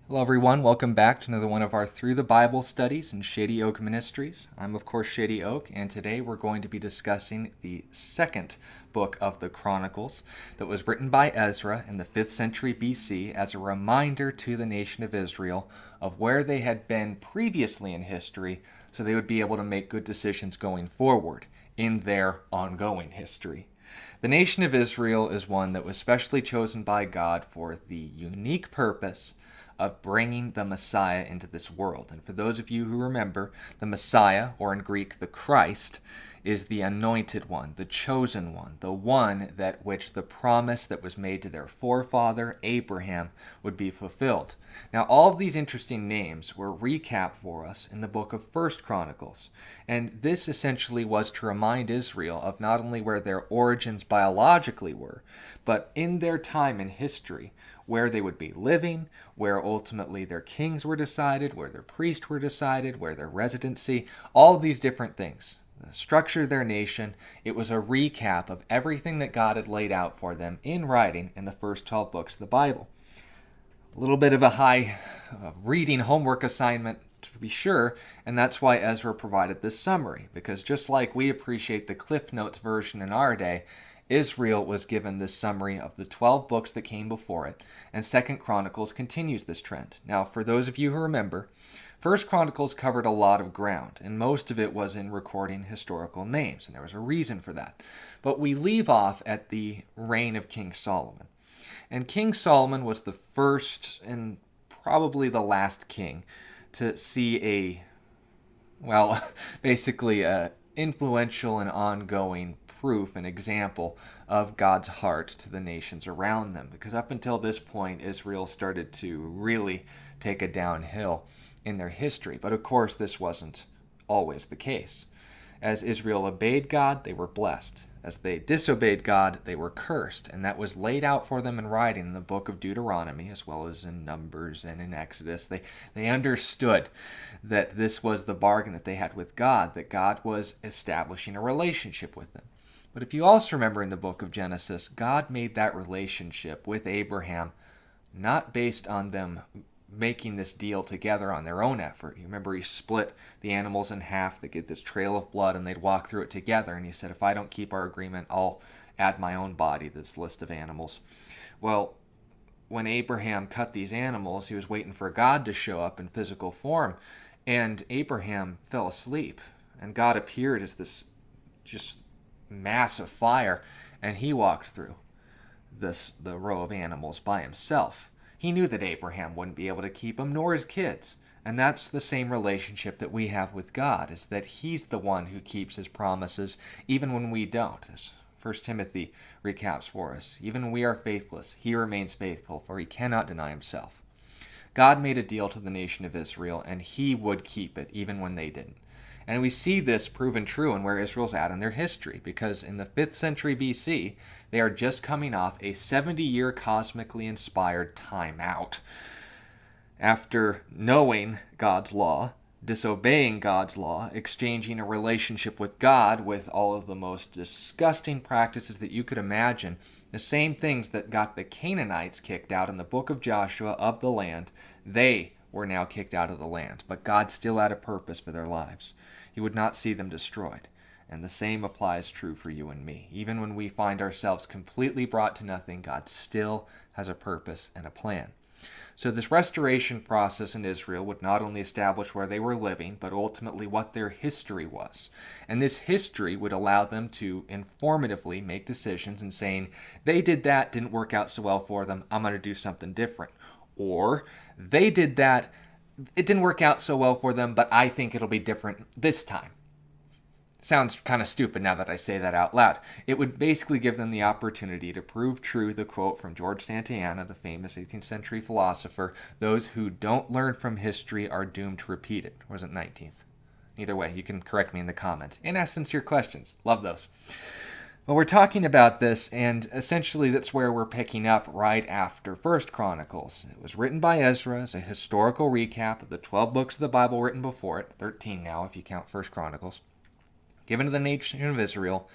Hello, everyone. Welcome back to another one of our Through the Bible studies in Shady Oak Ministries. I'm, of course, Shady Oak, and today we're going to be discussing the second book of the Chronicles that was written by Ezra in the 5th century BC as a reminder to the nation of Israel of where they had been previously in history so they would be able to make good decisions going forward in their ongoing history. The nation of Israel is one that was specially chosen by God for the unique purpose of bringing the Messiah into this world. And for those of you who remember, the Messiah, or in Greek, the Christ, is the anointed one, the chosen one, the one that which the promise that was made to their forefather Abraham would be fulfilled. Now, all of these interesting names were recapped for us in the book of First Chronicles, and this essentially was to remind Israel of not only where their origins biologically were, but in their time in history, where they would be living, where ultimately their kings were decided, where their priests were decided, where their residency, all of these different things. The structure of their nation, it was a recap of everything that God had laid out for them in writing in the first 12 books of the Bible. A little bit of a high reading homework assignment to be sure, and that's why Ezra provided this summary, because just like we appreciate the Cliff Notes version in our day, Israel was given this summary of the 12 books that came before it, and 2nd Chronicles continues this trend. Now, for those of you who remember, 1st Chronicles covered a lot of ground, and most of it was in recording historical names, and there was a reason for that. But we leave off at the reign of King Solomon. And King Solomon was the first and probably the last king to see basically a influential and ongoing proof and example of God's heart to the nations around them. Because up until this point, Israel started to really take a downhill in their history. But of course, this wasn't always the case. As Israel obeyed God, they were blessed. As they disobeyed God, they were cursed. And that was laid out for them in writing in the book of Deuteronomy, as well as in Numbers and in Exodus. They understood that this was the bargain that they had with God, that God was establishing a relationship with them. But if you also remember in the book of Genesis, God made that relationship with Abraham not based on them making this deal together on their own effort. You remember he split the animals in half. They get this trail of blood and they'd walk through it together. And he said, if I don't keep our agreement, I'll add my own body to this list of animals. Well, when Abraham cut these animals, he was waiting for God to show up in physical form. And Abraham fell asleep. And God appeared as this just mass of fire. And he walked through the row of animals by himself. He knew that Abraham wouldn't be able to keep him, nor his kids. And that's the same relationship that we have with God, is that he's the one who keeps his promises, even when we don't. As 1 Timothy recaps for us, even when we are faithless, he remains faithful, for he cannot deny himself. God made a deal to the nation of Israel, and he would keep it, even when they didn't. And we see this proven true in where Israel's at in their history, because in the 5th century BC, they are just coming off a 70-year cosmically inspired timeout. After knowing God's law, disobeying God's law, exchanging a relationship with God with all of the most disgusting practices that you could imagine, the same things that got the Canaanites kicked out in the book of Joshua of the land, they were now kicked out of the land. But God still had a purpose for their lives. He would not see them destroyed. And the same applies true for you and me. Even when we find ourselves completely brought to nothing, God still has a purpose and a plan. So this restoration process in Israel would not only establish where they were living, but ultimately what their history was. And this history would allow them to informatively make decisions and saying, they did that, didn't work out so well for them, I'm going to do something different. Or they did that, it didn't work out so well for them, but I think it'll be different this time. Sounds kind of stupid now that I say that out loud. It would basically give them the opportunity to prove true the quote from George Santayana, the famous 18th century philosopher, those who don't learn from history are doomed to repeat it. Or was it 19th? Either way, you can correct me in the comments. And ask sincere questions. Love those. Well, we're talking about this, and essentially that's where we're picking up right after 1st Chronicles. It was written by Ezra as a historical recap of the 12 books of the Bible written before it, 13 now if you count 1st Chronicles, given to the nation of Israel,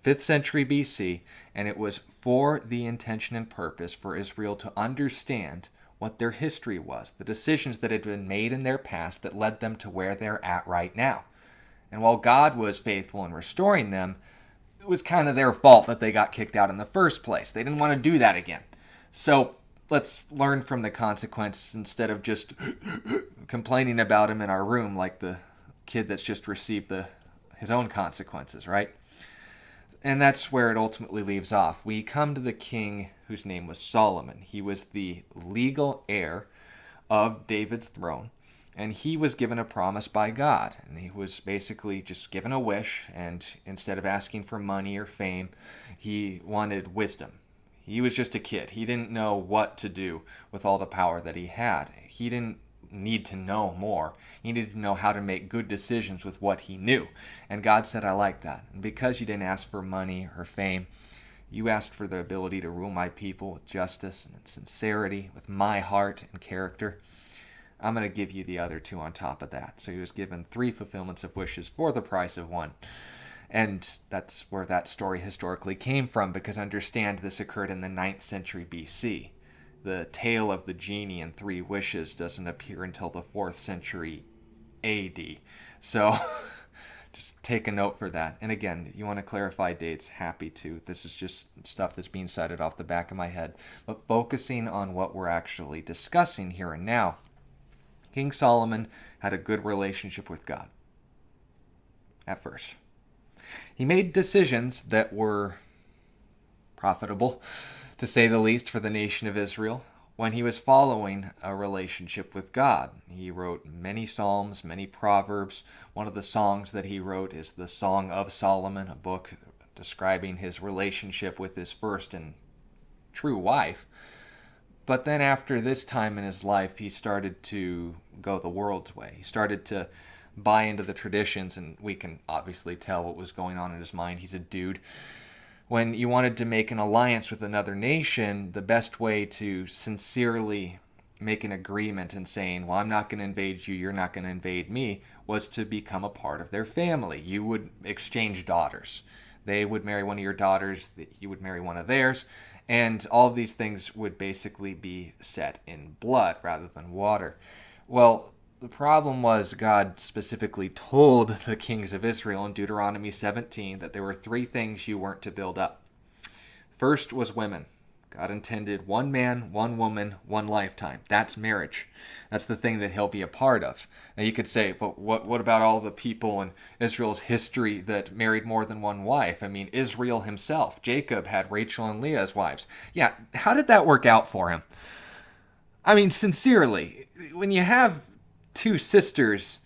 5th century BC, and it was for the intention and purpose for Israel to understand what their history was, the decisions that had been made in their past that led them to where they're at right now. And while God was faithful in restoring them, it was kind of their fault that they got kicked out in the first place. They didn't want to do that again. So let's learn from the consequences instead of just complaining about him in our room like the kid that's just received his own consequences, right? And that's where it ultimately leaves off. We come to the king whose name was Solomon. He was the legal heir of David's throne, and he was given a promise by God. And he was basically just given a wish, and instead of asking for money or fame, he wanted wisdom. He was just a kid. He didn't know what to do with all the power that he had. He didn't need to know more. He needed to know how to make good decisions with what he knew. And God said, I like that. And because you didn't ask for money or fame, you asked for the ability to rule my people with justice and sincerity, with my heart and character. I'm going to give you the other two on top of that. So he was given 3 fulfillments of wishes for the price of 1. And that's where that story historically came from, because understand this occurred in the 9th century BC. The tale of the genie and 3 wishes doesn't appear until the 4th century AD. So just take a note for that. And again, if you want to clarify dates, happy to. This is just stuff that's being cited off the back of my head. But focusing on what we're actually discussing here and now, King Solomon had a good relationship with God at first. He made decisions that were profitable, to say the least, for the nation of Israel when he was following a relationship with God. He wrote many psalms, many proverbs. One of the songs that he wrote is the Song of Solomon, a book describing his relationship with his first and true wife. But then after this time in his life, he started to go the world's way. He started to buy into the traditions, and we can obviously tell what was going on in his mind. He's a dude. When you wanted to make an alliance with another nation, the best way to sincerely make an agreement and saying, well, I'm not going to invade you, you're not going to invade me, was to become a part of their family. You would exchange daughters. They would marry one of your daughters, you would marry one of theirs, and all of these things would basically be set in blood rather than water. Well, the problem was God specifically told the kings of Israel in Deuteronomy 17 that there were 3 things you weren't to build up. First was women. God intended 1 man, 1 woman, 1 lifetime. That's marriage. That's the thing that he'll be a part of. Now you could say, but what about all the people in Israel's history that married more than 1 wife? I mean, Israel himself, Jacob had Rachel and Leah as wives. Yeah, how did that work out for him? I mean, sincerely, when you have 2 sisters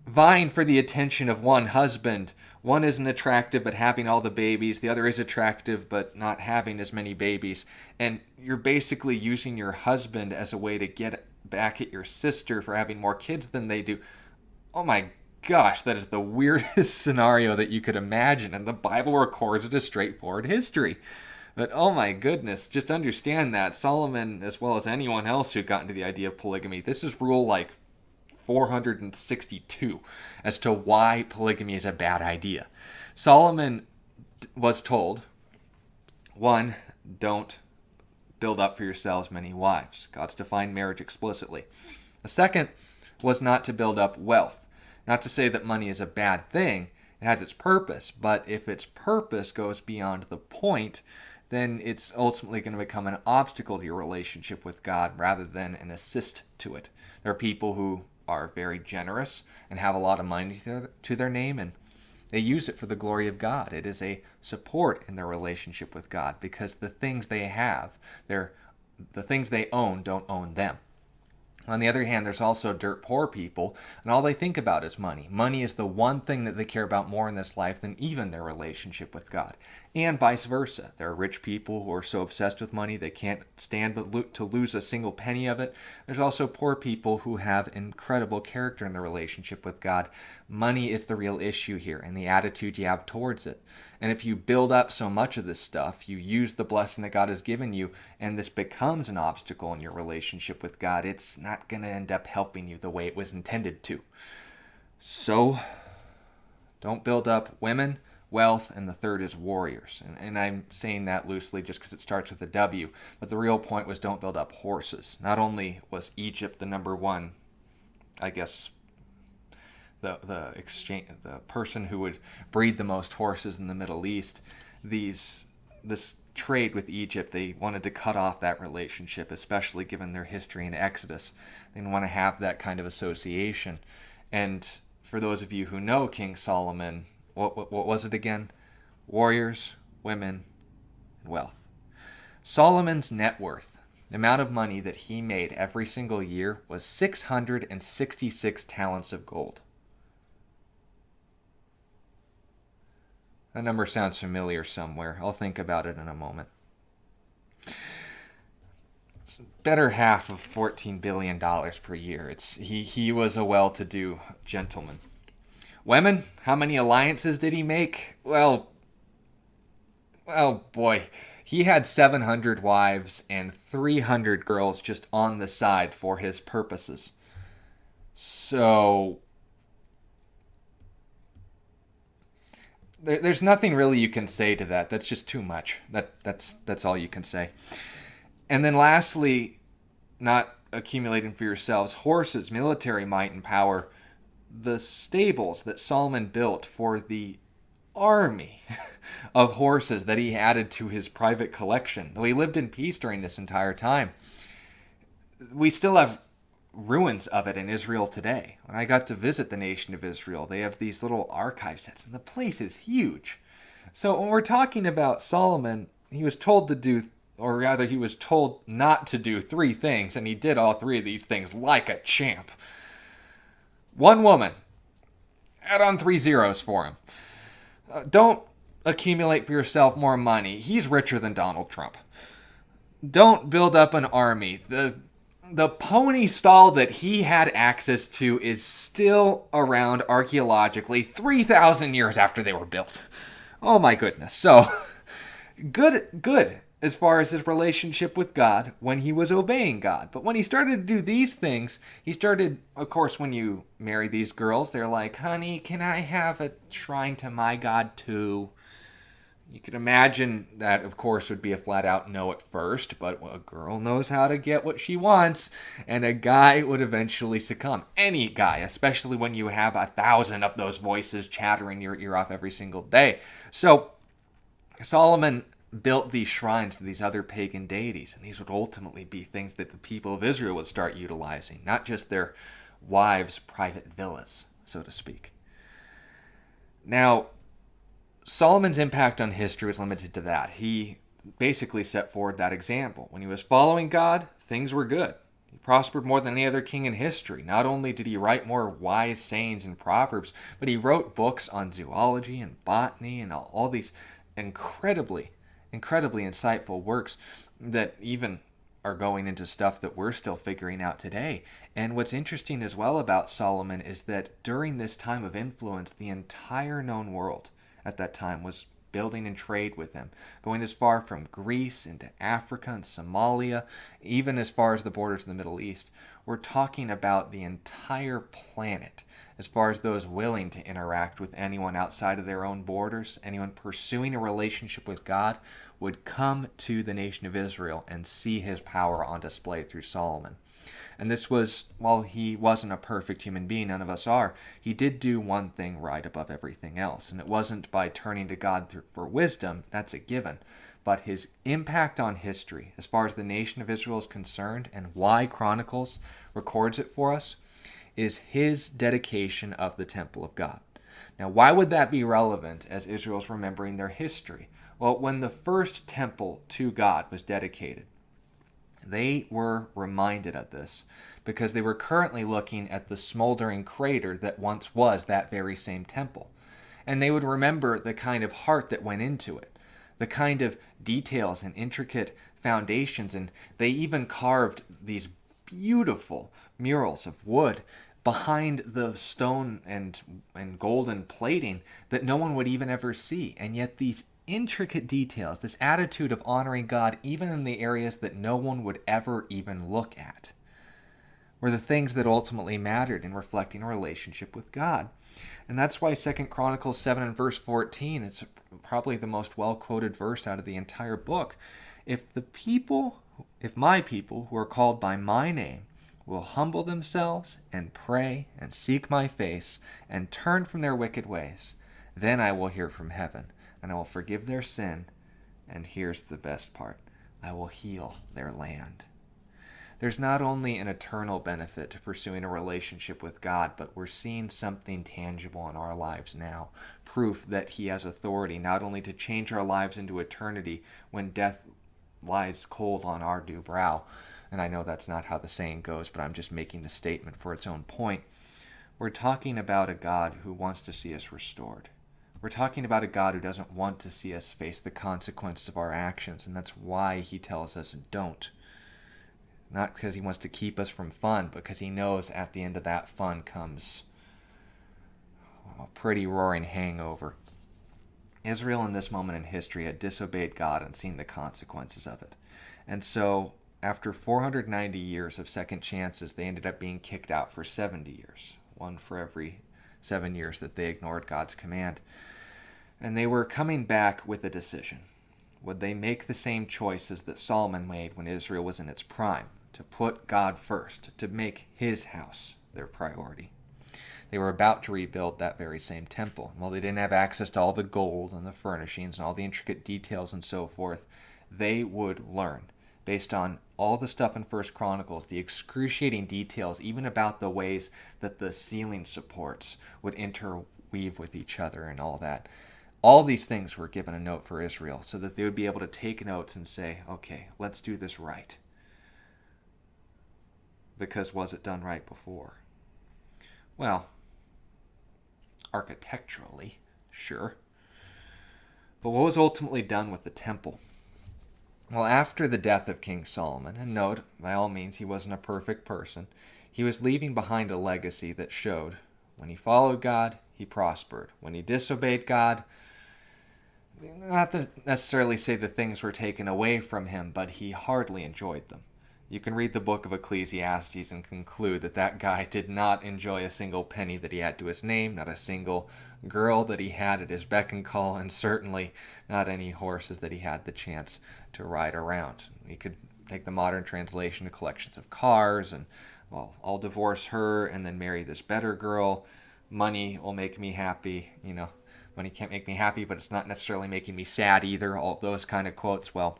vying for the attention of 1 husband, one isn't attractive but having all the babies, the other is attractive but not having as many babies, and you're basically using your husband as a way to get back at your sister for having more kids than they do. Oh my gosh, that is the weirdest scenario that you could imagine, and the Bible records it as straightforward history. But oh my goodness, just understand that Solomon, as well as anyone else who got into the idea of polygamy, this is rule like 462 as to why polygamy is a bad idea. Solomon was told, 1, don't build up for yourselves many wives. God's defined marriage explicitly. The second was not to build up wealth. Not to say that money is a bad thing. It has its purpose, but if its purpose goes beyond the point, then it's ultimately going to become an obstacle to your relationship with God rather than an assist to it. There are people who are very generous and have a lot of money to their name, and they use it for the glory of God. It is a support in their relationship with God, because the things they have, the things they own don't own them. On the other hand, there's also dirt poor people, and all they think about is money. Money is the one thing that they care about more in this life than even their relationship with God. And vice versa. There are rich people who are so obsessed with money they can't stand but to lose a single penny of it. There's also poor people who have incredible character in their relationship with God. Money is the real issue here, and the attitude you have towards it. And if you build up so much of this stuff, you use the blessing that God has given you, and this becomes an obstacle in your relationship with God, it's not going to end up helping you the way it was intended to. So, don't build up women, wealth, and the third is warriors. And I'm saying that loosely just because it starts with a W, but the real point was don't build up horses. Not only was Egypt the number one, I guess, the person who would breed the most horses in the Middle East, this trade with Egypt, they wanted to cut off that relationship, especially given their history in Exodus. They didn't want to have that kind of association. And for those of you who know King Solomon, what was it again? Warriors, women, and wealth. Solomon's net worth, the amount of money that he made every single year, was 666 talents of gold. That number sounds familiar somewhere. I'll think about it in a moment. It's better half of $14 billion per year. He was a well-to-do gentleman. Women, how many alliances did he make? Well, boy. He had 700 wives and 300 girls just on the side for his purposes. So there's nothing really you can say to that. That's just too much. That's all you can say. And then lastly, not accumulating for yourselves horses, military might and power, the stables that Solomon built for the army of horses that he added to his private collection. Though he lived in peace during this entire time, we still have ruins of it in Israel today. When I got to visit the nation of Israel, they have these little archive sets, and the place is huge. So when we're talking about Solomon, he was told to do, or rather he was told not to do 3 things, and he did all 3 of these things like a champ. 1 woman. Add on 3 zeros for him. Don't accumulate for yourself more money. He's richer than Donald Trump. Don't build up an army. The pony stall that he had access to is still around archaeologically 3,000 years after they were built. Oh my goodness. So, good as far as his relationship with God when he was obeying God. But when he started to do these things, he started, of course, when you marry these girls, they're like, honey, can I have a shrine to my God too? You could imagine that, of course, would be a flat-out no at first, but a girl knows how to get what she wants, and a guy would eventually succumb. Any guy, especially when you have 1,000 of those voices chattering your ear off every single day. So, Solomon built these shrines to these other pagan deities, and these would ultimately be things that the people of Israel would start utilizing, not just their wives' private villas, so to speak. Now, Solomon's impact on history was limited to that. He basically set forward that example. When he was following God, things were good. He prospered more than any other king in history. Not only did he write more wise sayings and proverbs, but he wrote books on zoology and botany and all these incredibly insightful works that even are going into stuff that we're still figuring out today. And what's interesting as well about Solomon is that during this time of influence, the entire known world at that time was building and trade with him, going as far from Greece into Africa and Somalia, even as far as the borders of the Middle East. We're talking about the entire planet as far as those willing to interact with anyone outside of their own borders. Anyone pursuing a relationship with God would come to the nation of Israel and see his power on display through Solomon. And this was, while he wasn't a perfect human being, none of us are, he did do one thing right above everything else. And it wasn't by turning to God for wisdom, that's a given, but his impact on history, as far as the nation of Israel is concerned, and why Chronicles records it for us, is his dedication of the temple of God. Now, why would that be relevant as Israel's remembering their history? Well, when the first temple to God was dedicated, they were reminded of this because they were currently looking at the smoldering crater that once was that very same temple. And they would remember the kind of heart that went into it, the kind of details and intricate foundations, and they even carved these beautiful murals of wood behind the stone and golden plating that no one would even ever see. And yet these intricate details, this attitude of honoring God even in the areas that no one would ever even look at, were the things that ultimately mattered in reflecting a relationship with God. And that's why 2 Chronicles 7 and verse 14 is probably the most well-quoted verse out of the entire book. If my people who are called by my name will humble themselves and pray and seek my face and turn from their wicked ways, then I will hear from heaven and I will forgive their sin. And here's the best part: I will heal their land. There's not only an eternal benefit to pursuing a relationship with God, but we're seeing something tangible in our lives now. Proof that He has authority not only to change our lives into eternity when death lies cold on our due brow. And I know that's not how the saying goes, but I'm just making the statement for its own point. We're talking about a God who wants to see us restored. We're talking about a God who doesn't want to see us face the consequences of our actions, and that's why He tells us don't. Not because He wants to keep us from fun, but because He knows at the end of that fun comes a pretty roaring hangover. Israel in this moment in history had disobeyed God and seen the consequences of it. And so, after 490 years of second chances, they ended up being kicked out for 70 years. One for every 7 years that they ignored God's command. And they were coming back with a decision. Would they make the same choices that Solomon made when Israel was in its prime? To put God first, to make His house their priority. They were about to rebuild that very same temple. While they didn't have access to all the gold and the furnishings and all the intricate details and so forth, they would learn, based on all the stuff in 1 Chronicles, the excruciating details, even about the ways that the ceiling supports would interweave with each other and all that. All these things were given a note for Israel so that they would be able to take notes and say, okay, let's do this right. Because was it done right before? Well, architecturally, sure. But what was ultimately done with the temple? Well, after the death of King Solomon, and note, by all means, he wasn't a perfect person, he was leaving behind a legacy that showed when he followed God, he prospered. When he disobeyed God, not to necessarily say the things were taken away from him, but he hardly enjoyed them. You can read the book of Ecclesiastes and conclude that that guy did not enjoy a single penny that he had to his name, not a single girl that he had at his beck and call, and certainly not any horses that he had the chance to ride around. You could take the modern translation to collections of cars and, well, I'll divorce her and then marry this better girl. Money will make me happy. Money can't make me happy, but it's not necessarily making me sad either. All of those kind of quotes. Well,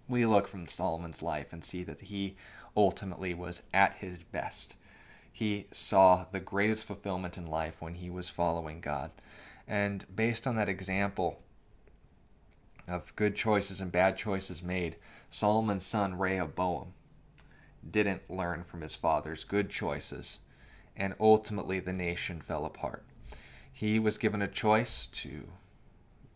we look from Solomon's life and see that he ultimately was at his best. He saw the greatest fulfillment in life when he was following God. And based on that example of good choices and bad choices made, Solomon's son Rehoboam didn't learn from his father's good choices, and ultimately the nation fell apart. He was given a choice to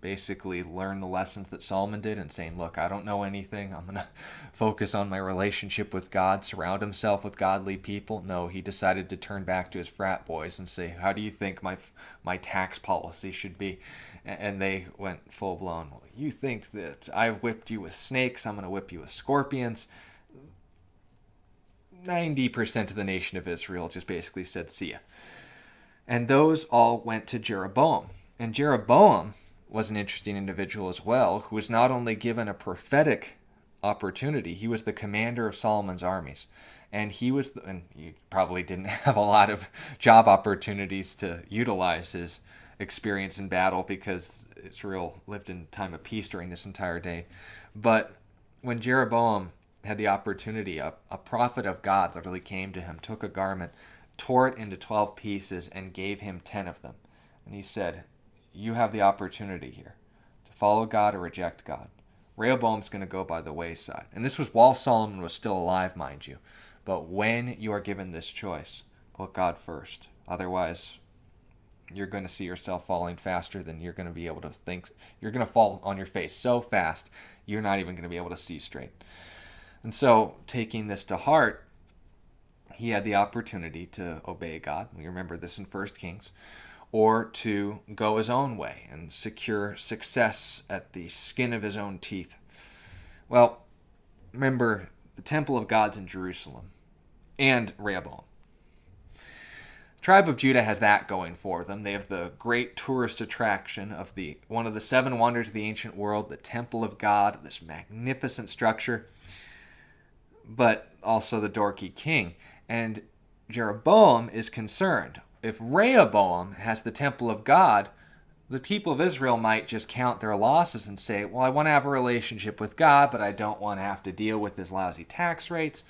basically learn the lessons that Solomon did and saying, look, I don't know anything. I'm going to focus on my relationship with God, surround himself with godly people. No, he decided to turn back to his frat boys and say, how do you think my tax policy should be? And they went full blown, well, you think that I've whipped you with snakes, I'm going to whip you with scorpions. 90% of the nation of Israel just basically said, see ya. And those all went to Jeroboam. And Jeroboam was an interesting individual as well, who was not only given a prophetic opportunity, he was the commander of Solomon's armies. And and he probably didn't have a lot of job opportunities to utilize his experience in battle because Israel lived in time of peace during this entire day. But when Jeroboam had the opportunity, a prophet of God literally came to him, took a garment, tore it into 12 pieces, and gave him 10 of them. And he said, you have the opportunity here to follow God or reject God. Rehoboam's going to go by the wayside. And this was while Solomon was still alive, mind you. But when you are given this choice, put God first. Otherwise, you're going to see yourself falling faster than you're going to be able to think. You're going to fall on your face so fast, you're not even going to be able to see straight. And so, taking this to heart, he had the opportunity to obey God. We remember this in 1 Kings. Or to go his own way and secure success at the skin of his own teeth. Well, remember, the temple of God's in Jerusalem. and Rehoboam. Tribe of Judah has that going for them. They have the great tourist attraction of one of the seven wonders of the ancient world, the Temple of God, this magnificent structure, but also the dorky king. And Jeroboam is concerned. If Rehoboam has the Temple of God, the people of Israel might just count their losses and say, well, I want to have a relationship with God, but I don't want to have to deal with his lousy tax rates.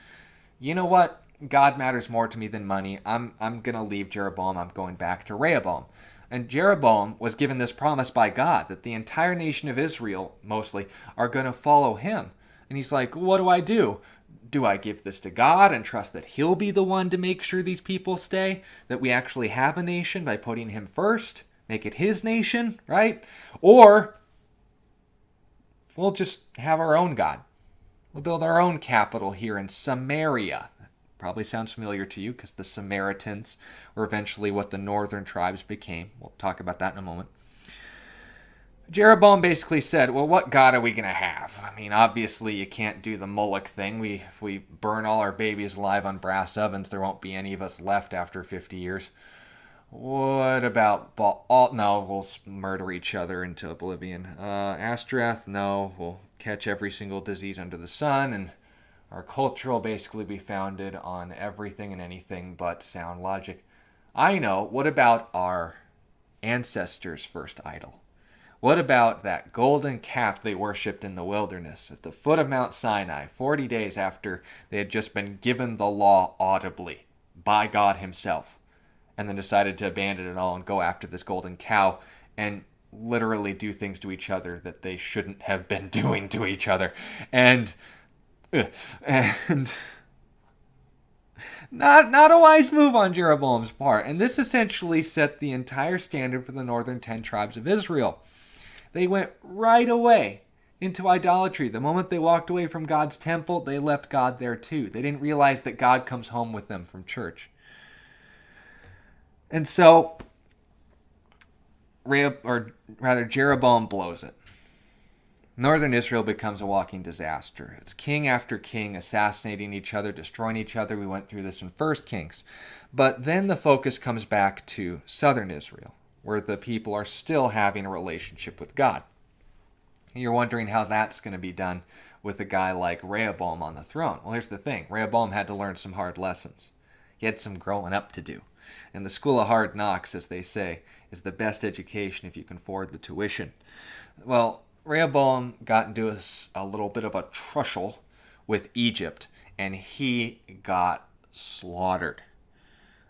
You know what? God matters more to me than money. I'm going to leave Jeroboam. I'm going back to Rehoboam. And Jeroboam was given this promise by God that the entire nation of Israel, mostly, are going to follow him. And he's like, what do I do? Do I give this to God and trust that he'll be the one to make sure these people stay? That we actually have a nation by putting him first? Make it his nation, right? Or we'll just have our own God. We'll build our own capital here in Samaria. Probably sounds familiar to you because the Samaritans were eventually what the northern tribes became. We'll talk about that in a moment. Jeroboam basically said, well, what God are we going to have? I mean, obviously you can't do the Moloch thing. If we burn all our babies alive on brass ovens, there won't be any of us left after 50 years. What about Baal? No, we'll murder each other into oblivion. Ashtoreth? No, we'll catch every single disease under the sun, and our culture will basically be founded on everything and anything but sound logic. I know. What about our ancestors' first idol? What about that golden calf they worshipped in the wilderness at the foot of Mount Sinai, 40 days after they had just been given the law audibly by God himself, and then decided to abandon it all and go after this golden cow and literally do things to each other that they shouldn't have been doing to each other? And not a wise move on Jeroboam's part. And this essentially set the entire standard for the northern 10 tribes of Israel. They went right away into idolatry. The moment they walked away from God's temple, they left God there too. They didn't realize that God comes home with them from church. And so, Jeroboam blows it. Northern Israel becomes a walking disaster. It's king after king assassinating each other, destroying each other. We went through this in 1 Kings. But then the focus comes back to southern Israel, where the people are still having a relationship with God. You're wondering how that's going to be done with a guy like Rehoboam on the throne. Well, here's the thing. Rehoboam had to learn some hard lessons. He had some growing up to do. And the school of hard knocks, as they say, is the best education if you can afford the tuition. Well, Rehoboam got into a little bit of a trussle with Egypt, and he got slaughtered.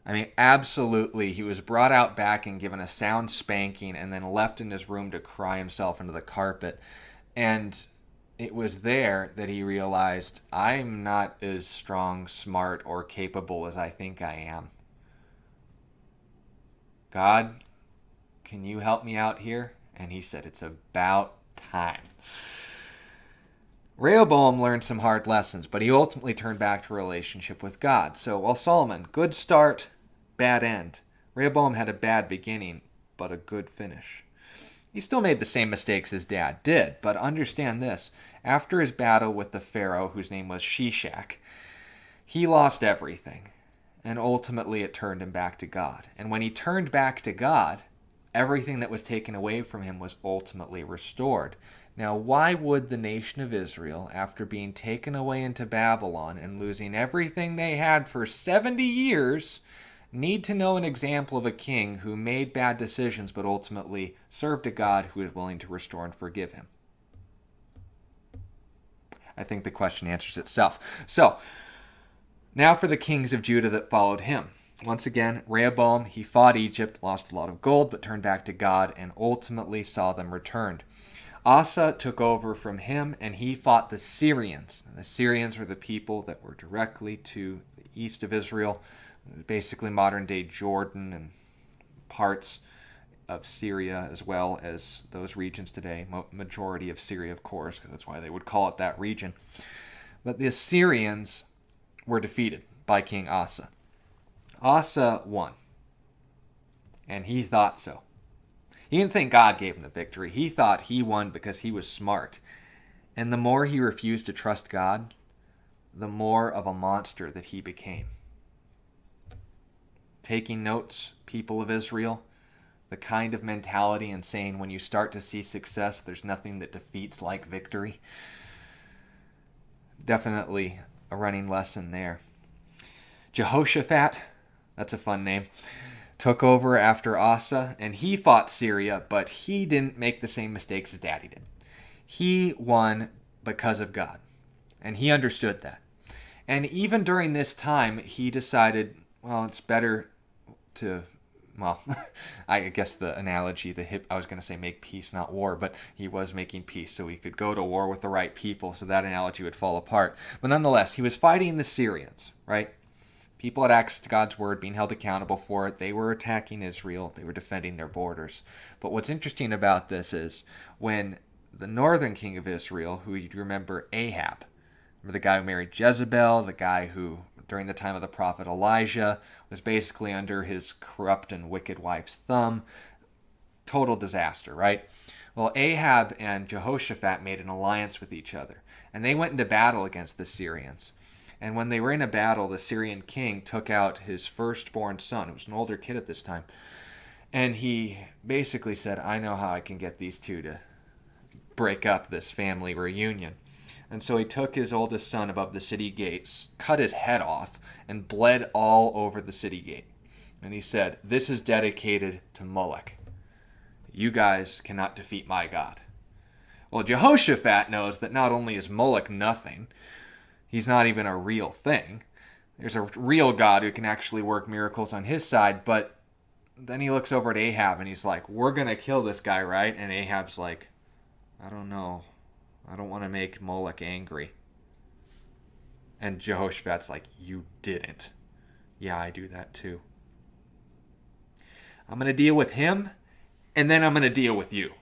I mean, absolutely. He was brought out back and given a sound spanking and then left in his room to cry himself into the carpet. And it was there that he realized, I'm not as strong, smart, or capable as I think I am. God, can you help me out here? And he said, it's about time. Rehoboam learned some hard lessons, but he ultimately turned back to a relationship with God. So while Solomon, good start, bad end. Rehoboam had a bad beginning, but a good finish. He still made the same mistakes his dad did, but understand this. After his battle with the Pharaoh, whose name was Shishak, he lost everything, and ultimately it turned him back to God. And when he turned back to God, everything that was taken away from him was ultimately restored. Now, why would the nation of Israel, after being taken away into Babylon and losing everything they had for 70 years, need to know an example of a king who made bad decisions but ultimately served a God who is willing to restore and forgive him? I think the question answers itself. So, now for the kings of Judah that followed him. Once again, Rehoboam, he fought Egypt, lost a lot of gold, but turned back to God and ultimately saw them returned. Asa took over from him, and he fought the Syrians. The Syrians were the people that were directly to the east of Israel, basically modern-day Jordan and parts of Syria, as well as those regions today. Majority of Syria, of course, because that's why they would call it that region. But the Assyrians were defeated by King Asa. Asa won, and he thought so. He didn't think God gave him the victory. He thought he won because he was smart. And the more he refused to trust God, the more of a monster that he became. taking notes, people of Israel? The kind of mentality and saying when you start to see success, there's nothing that defeats like victory. Definitely a running lesson there. Jehoshaphat, that's a fun name, took over after Asa, and he fought Syria, but he didn't make the same mistakes as Daddy did. He won because of God, and he understood that. And even during this time, he decided, well, it's better to, well, I guess the analogy, I was going to say make peace, not war, but he was making peace, so he could go to war with the right people, so that analogy would fall apart. But nonetheless, he was fighting the Syrians, right? People had access to God's word, being held accountable for it. They were attacking Israel. They were defending their borders. But what's interesting about this is when the northern king of Israel, who you remember, Ahab, remember the guy who married Jezebel, the guy who, during the time of the prophet Elijah, was basically under his corrupt and wicked wife's thumb. Total disaster, right? Well, Ahab and Jehoshaphat made an alliance with each other, and they went into battle against the Syrians. And when they were in a battle, the Syrian king took out his firstborn son, who was an older kid at this time, and he basically said, I know how I can get these two to break up this family reunion. And so he took his oldest son above the city gates, cut his head off, and bled all over the city gate. And he said, this is dedicated to Moloch. You guys cannot defeat my God. Well, Jehoshaphat knows that not only is Moloch nothing, he's not even a real thing. There's a real God who can actually work miracles on his side, but then he looks over at Ahab and he's like, we're going to kill this guy, right? And Ahab's like, I don't know. I don't want to make Moloch angry. And Jehoshaphat's like, you didn't. Yeah, I do that too. I'm going to deal with him, and then I'm going to deal with you.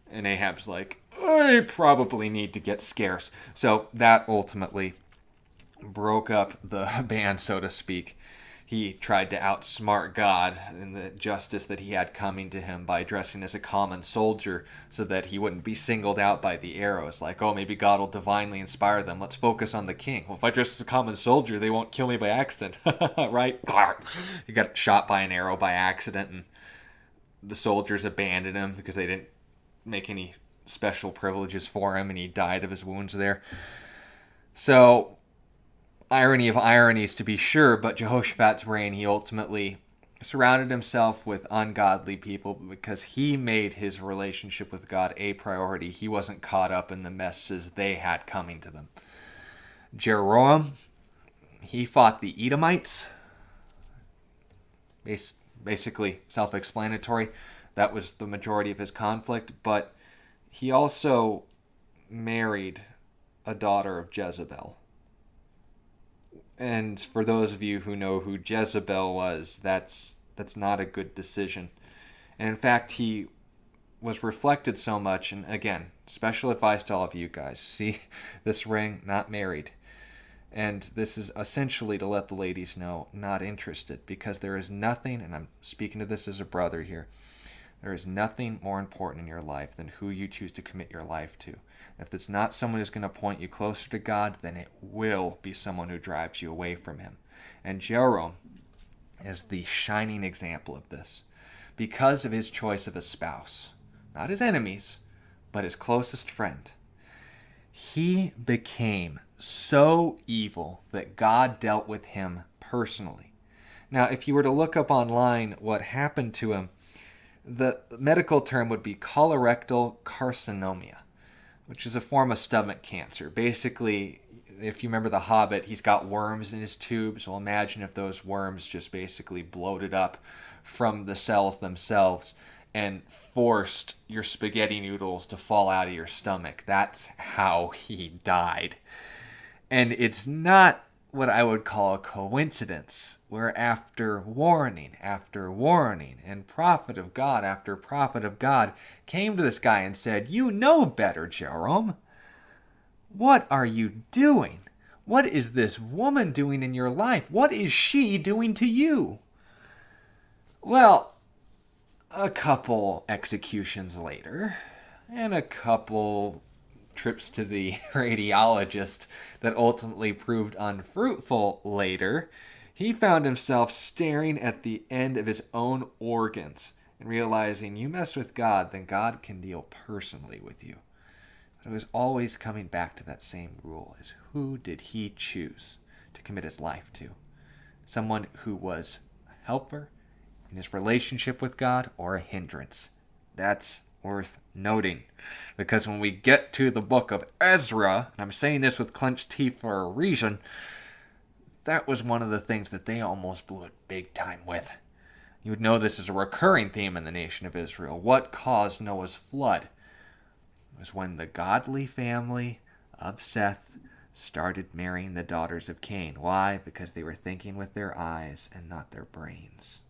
And Ahab's like, I probably need to get scarce. So that ultimately broke up the band, so to speak. He tried to outsmart God in the justice that he had coming to him by dressing as a common soldier so that he wouldn't be singled out by the arrows. Like, oh, maybe God will divinely inspire them. Let's focus on the king. Well, if I dress as a common soldier, they won't kill me by accident. Right? He got shot by an arrow by accident, and the soldiers abandoned him because they didn't make any special privileges for him, and he died of his wounds there. So, irony of ironies to be sure, but Jehoshaphat's reign, he ultimately surrounded himself with ungodly people because he made his relationship with God a priority. He wasn't caught up in the messes they had coming to them. Jeroboam, he fought the Edomites. Basically self-explanatory. That was the majority of his conflict, but he also married a daughter of Jezebel. And for those of you who know who Jezebel was, that's not a good decision. And in fact, he was reflected so much, and again, special advice to all of you guys. See this ring, not married. And this is essentially to let the ladies know, not interested, because there is nothing, and I'm speaking to this as a brother here, there is nothing more important in your life than who you choose to commit your life to. If it's not someone who's going to point you closer to God, then it will be someone who drives you away from him. And Jeroboam is the shining example of this because of his choice of a spouse. Not his enemies, but his closest friend. He became so evil that God dealt with him personally. Now, if you were to look up online what happened to him, the medical term would be colorectal carcinoma, which is a form of stomach cancer. Basically, if you remember The Hobbit, he's got worms in his tubes. Well, imagine if those worms just basically bloated up from the cells themselves and forced your spaghetti noodles to fall out of your stomach. That's how he died. And it's not what I would call a coincidence, where after warning, and prophet of God after prophet of God came to this guy and said, you know better, Jeroboam. What are you doing? What is this woman doing in your life? What is she doing to you? Well, a couple executions later, and a couple trips to the radiologist that ultimately proved unfruitful later, He found himself staring at the end of his own organs and realizing you mess with God, then God can deal personally with you. But it was always coming back to that same rule, is who did he choose to commit his life to? Someone who was a helper in his relationship with God or a hindrance? That's worth noting, because when we get to the book of Ezra, and I'm saying this with clenched teeth for a reason, that was one of the things that they almost blew it big time with. You would know this is a recurring theme in the nation of Israel. What caused Noah's flood? It was when the godly family of Seth started marrying the daughters of Cain. Why? Because they were thinking with their eyes and not their brains.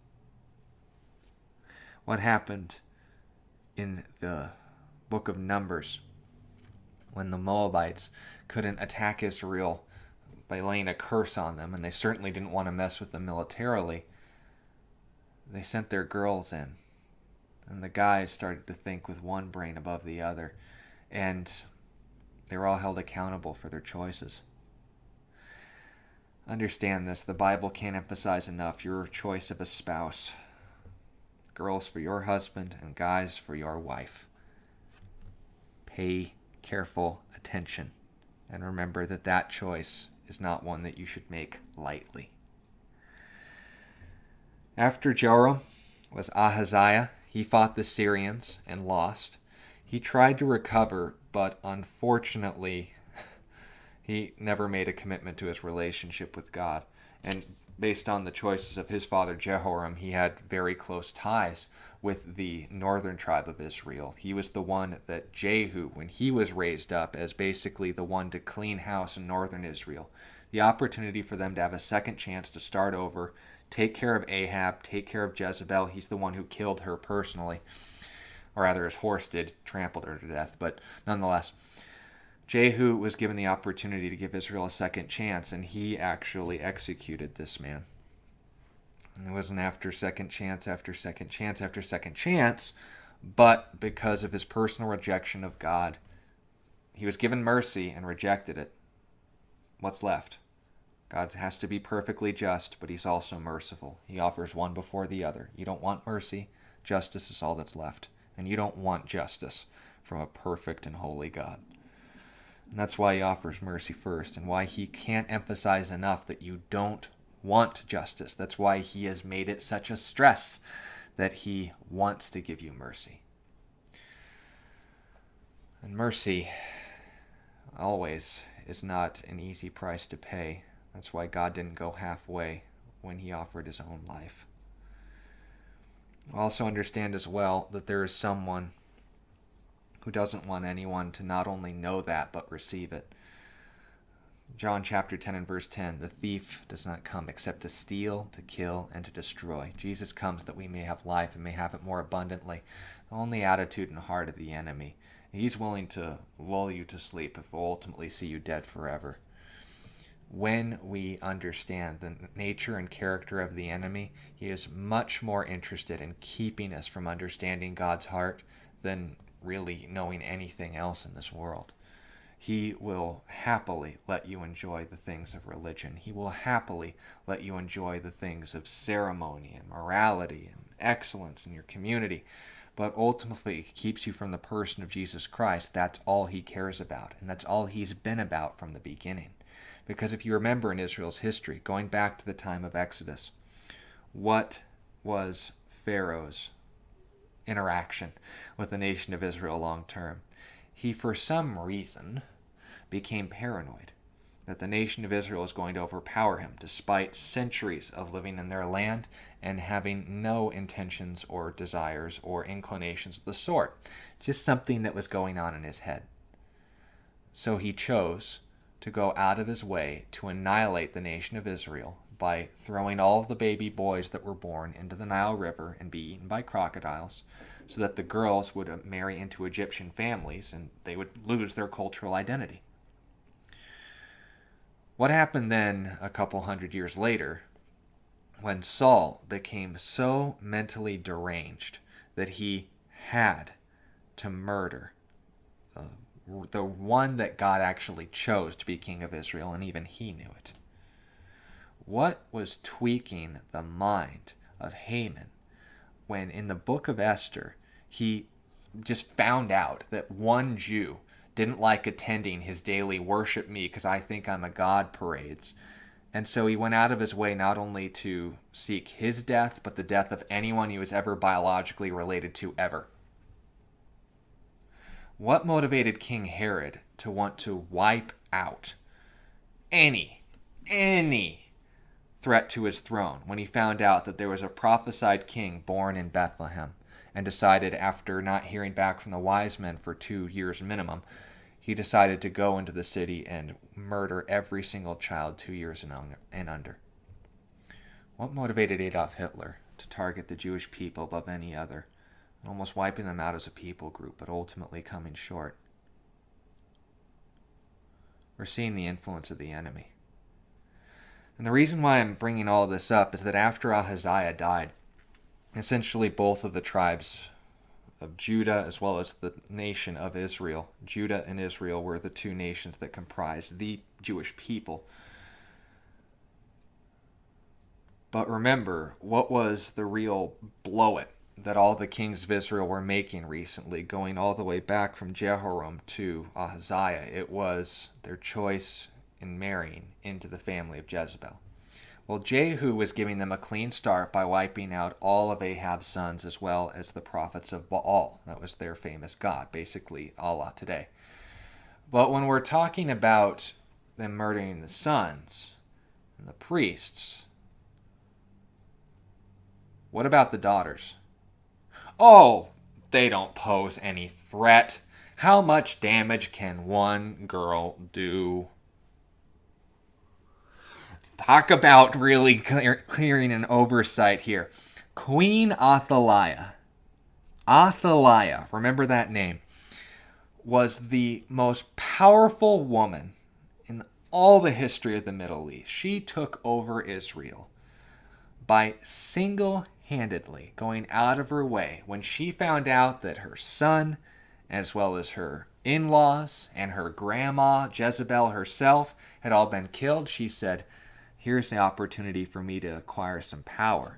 What happened in the book of Numbers when the Moabites couldn't attack Israel by laying a curse on them, and they certainly didn't want to mess with them militarily? They sent their girls in, and the guys started to think with one brain above the other, and they were all held accountable for their choices. Understand this, the Bible can't emphasize enough your choice of a spouse. Girls for your husband and guys for your wife. Pay careful attention, and remember that that choice is not one that you should make lightly. After Joram was Ahaziah. He fought the Syrians and lost. He tried to recover, but unfortunately, he never made a commitment to his relationship with God. And based on the choices of his father Jehoram, he had very close ties with the northern tribe of Israel. He was the one that Jehu, when he was raised up as basically the one to clean house in northern Israel, the opportunity for them to have a second chance to start over, take care of Ahab, take care of Jezebel. He's the one who killed her personally. Or rather, his horse did, trampled her to death. But nonetheless, Jehu was given the opportunity to give Israel a second chance, and he actually executed this man. And it wasn't after second chance after second chance after second chance, but because of his personal rejection of God. He was given mercy and rejected it. What's left? God has to be perfectly just, but he's also merciful. He offers one before the other. You don't want mercy, justice is all that's left. And you don't want justice from a perfect and holy God. And that's why he offers mercy first, and why he can't emphasize enough that you don't want justice. That's why he has made it such a stress that he wants to give you mercy. And mercy always is not an easy price to pay. That's why God didn't go halfway when he offered his own life. Also understand as well that there is someone who doesn't want anyone to not only know that, but receive it. John chapter 10 and verse 10, the thief does not come except to steal, to kill, and to destroy. Jesus comes that we may have life and may have it more abundantly. The only attitude and heart of the enemy. He's willing to lull you to sleep if we'll ultimately see you dead forever. When we understand the nature and character of the enemy, he is much more interested in keeping us from understanding God's heart than really knowing anything else in this world. He will happily let you enjoy the things of religion. He will happily let you enjoy the things of ceremony and morality and excellence in your community. But ultimately, it keeps you from the person of Jesus Christ. That's all he cares about, and that's all he's been about from the beginning. Because if you remember in Israel's history, going back to the time of Exodus, what was Pharaoh's interaction with the nation of Israel long term? He, for some reason, became paranoid that the nation of Israel is going to overpower him, despite centuries of living in their land and having no intentions or desires or inclinations of the sort. Just something that was going on in his head. So he chose to go out of his way to annihilate the nation of Israel by throwing all of the baby boys that were born into the Nile River and be eaten by crocodiles, so that the girls would marry into Egyptian families and they would lose their cultural identity. What happened then a couple hundred years later, when Saul became so mentally deranged that he had to murder the one that God actually chose to be king of Israel, and even he knew it? What was tweaking the mind of Haman when in the book of Esther, he just found out that one Jew didn't like attending his daily worship me because I think I'm a god parades. And so he went out of his way not only to seek his death, but the death of anyone he was ever biologically related to ever. What motivated King Herod to want to wipe out any threat to his throne when he found out that there was a prophesied king born in Bethlehem, and decided, after not hearing back from the wise men for 2 years minimum, he decided to go into the city and murder every single child 2 years and under? What motivated Adolf Hitler to target the Jewish people above any other, almost wiping them out as a people group, but ultimately coming short? We're seeing the influence of the enemy. And the reason why I'm bringing all this up is that after Ahaziah died, essentially both of the tribes of Judah as well as the nation of Israel, Judah and Israel were the two nations that comprised the Jewish people. But remember, what was the real blow-it that all the kings of Israel were making recently, going all the way back from Jehoram to Ahaziah? It was their choice in marrying into the family of Jezebel. Well, Jehu was giving them a clean start by wiping out all of Ahab's sons as well as the prophets of Baal. That was their famous god, basically Allah today. But when we're talking about them murdering the sons and the priests, what about the daughters? Oh, they don't pose any threat. How much damage can one girl do? Talk about really clearing an oversight here. Queen Athaliah, remember that name, was the most powerful woman in all the history of the Middle East. She took over Israel by single-handedly going out of her way when she found out that her son, as well as her in-laws and her grandma, Jezebel herself, had all been killed. She said, here's the opportunity for me to acquire some power.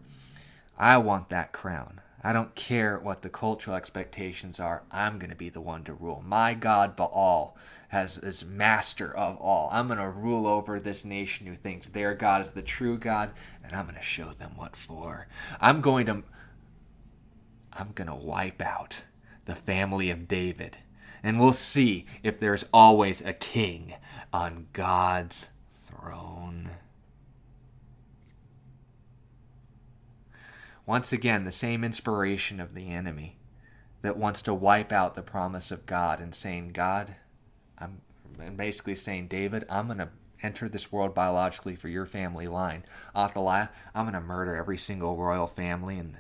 I want that crown. I don't care what the cultural expectations are. I'm going to be the one to rule. My God Baal is master of all. I'm going to rule over this nation who thinks their God is the true God, and I'm going to show them what for. I'm going to wipe out the family of David, and we'll see if there's always a king on God's throne. Once again, the same inspiration of the enemy that wants to wipe out the promise of God and saying, basically saying, David, I'm going to enter this world biologically for your family line. Athaliah, I'm going to murder every single royal family in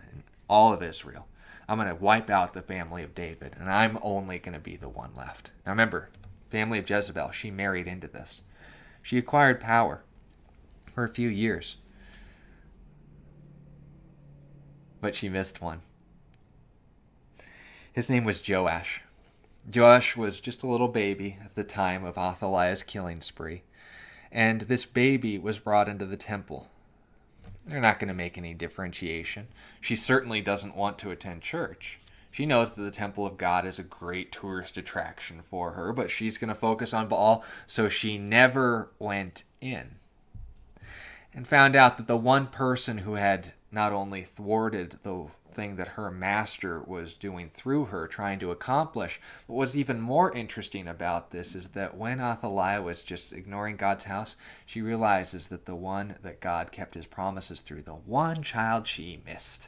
all of Israel. I'm going to wipe out the family of David, and I'm only going to be the one left. Now remember, family of Jezebel, she married into this. She acquired power for a few years. But she missed one. His name was Joash. Joash was just a little baby at the time of Athaliah's killing spree. And this baby was brought into the temple. They're not going to make any differentiation. She certainly doesn't want to attend church. She knows that the temple of God is a great tourist attraction for her, but she's going to focus on Baal, so she never went in. And found out that the one person who had not only thwarted the thing that her master was doing through her, trying to accomplish, but what's even more interesting about this is that when Athaliah was just ignoring God's house, she realizes that the one that God kept his promises through, the one child she missed,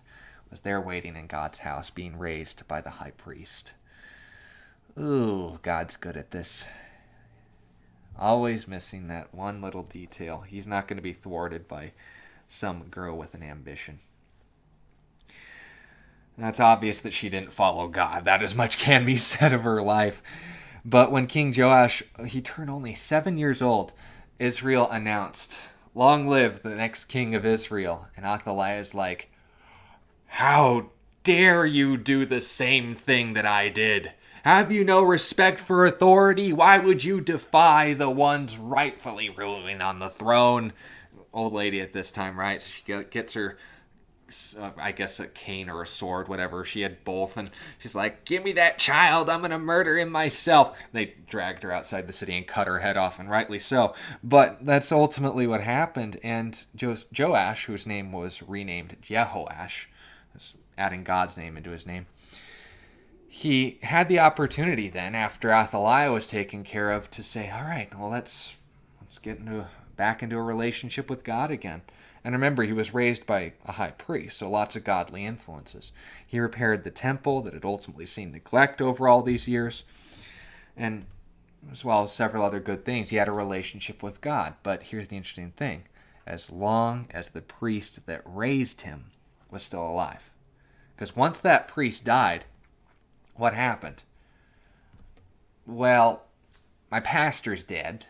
was there waiting in God's house, being raised by the high priest. Ooh, God's good at this. Always missing that one little detail. He's not going to be thwarted by some girl with an ambition. And it's obvious that she didn't follow God. That as much can be said of her life. But when King Joash, he turned only 7 years old, Israel announced, "Long live the next king of Israel." And Athaliah is like, "How dare you do the same thing that I did? Have you no respect for authority? Why would you defy the ones rightfully ruling on the throne?" old lady at this time, right? So she gets her, I guess, a cane or a sword, whatever. She had both, and she's like, "Give me that child, I'm going to murder him myself." They dragged her outside the city and cut her head off, and rightly so. But that's ultimately what happened, and Joash, whose name was renamed Jehoash, adding God's name into his name, he had the opportunity then, after Athaliah was taken care of, to say, all right, well, let's get back into a relationship with God again. And remember, he was raised by a high priest, so lots of godly influences. He repaired the temple that had ultimately seen neglect over all these years, and as well as several other good things. He had a relationship with God. But here's the interesting thing. As long as the priest that raised him was still alive. Because once that priest died, what happened? Well, my pastor's dead.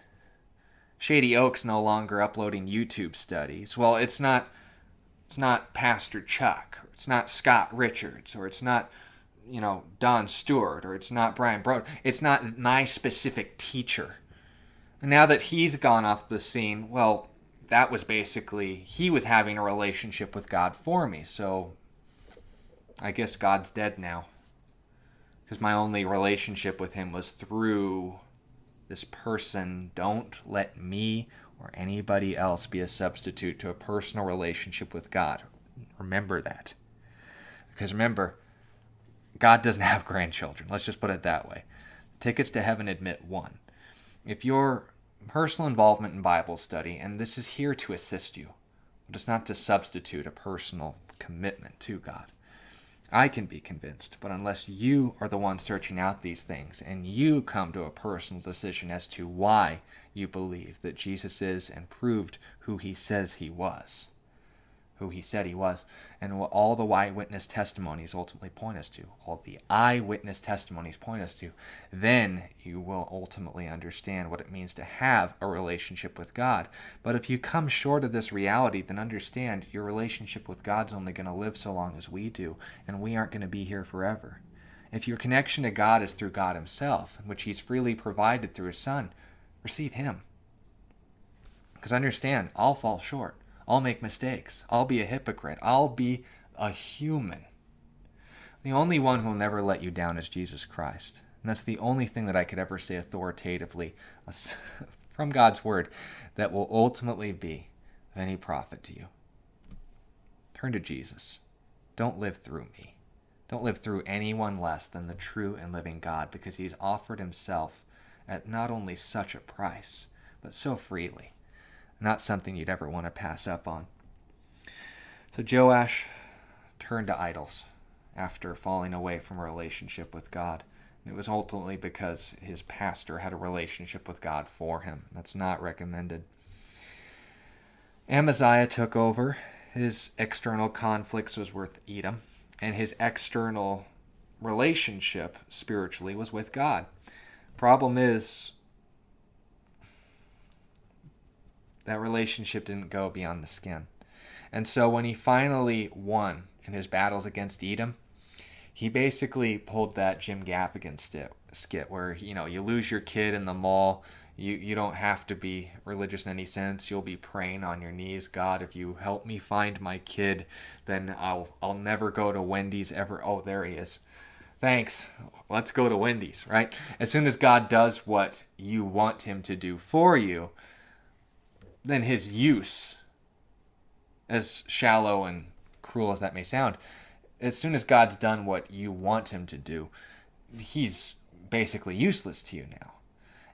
Shady Oak's no longer uploading YouTube studies. Well, it's not Pastor Chuck, or it's not Scott Richards, or it's not, Don Stewart, or it's not Brian Broad. It's not my specific teacher. And now that he's gone off the scene, well, that was basically, he was having a relationship with God for me. So I guess God's dead now. Because my only relationship with him was through this person. Don't let me or anybody else be a substitute to a personal relationship with God. Remember that. Because remember, God doesn't have grandchildren. Let's just put it that way. Tickets to heaven admit one. If your personal involvement in Bible study, and this is here to assist you, but it's not to substitute a personal commitment to God. I can be convinced, but unless you are the one searching out these things and you come to a personal decision as to why you believe that Jesus is and proved who he says he was, who he said he was, and what all the eyewitness testimonies ultimately point us to, all the eyewitness testimonies point us to, then you will ultimately understand what it means to have a relationship with God. But if you come short of this reality, then understand your relationship with God's only going to live so long as we do, and we aren't going to be here forever. If your connection to God is through God himself, which he's freely provided through his Son, receive him. Because understand, I'll fall short. I'll make mistakes. I'll be a hypocrite. I'll be a human. The only one who will never let you down is Jesus Christ. And that's the only thing that I could ever say authoritatively from God's word that will ultimately be of any profit to you. Turn to Jesus. Don't live through me. Don't live through anyone less than the true and living God, because he's offered himself at not only such a price, but so freely. Not something you'd ever want to pass up on. So Joash turned to idols after falling away from a relationship with God. It was ultimately because his pastor had a relationship with God for him. That's not recommended. Amaziah took over. His external conflicts was with Edom, and his external relationship spiritually was with God. Problem is, that relationship didn't go beyond the skin. And so when he finally won in his battles against Edom, he basically pulled that Jim Gaffigan skit where, you lose your kid in the mall. You don't have to be religious in any sense. You'll be praying on your knees. God, if you help me find my kid, then I'll never go to Wendy's ever. Oh, there he is. Thanks. Let's go to Wendy's, right? As soon as God does what you want him to do for you, then his use, as shallow and cruel as that may sound, as soon as God's done what you want him to do, he's basically useless to you now.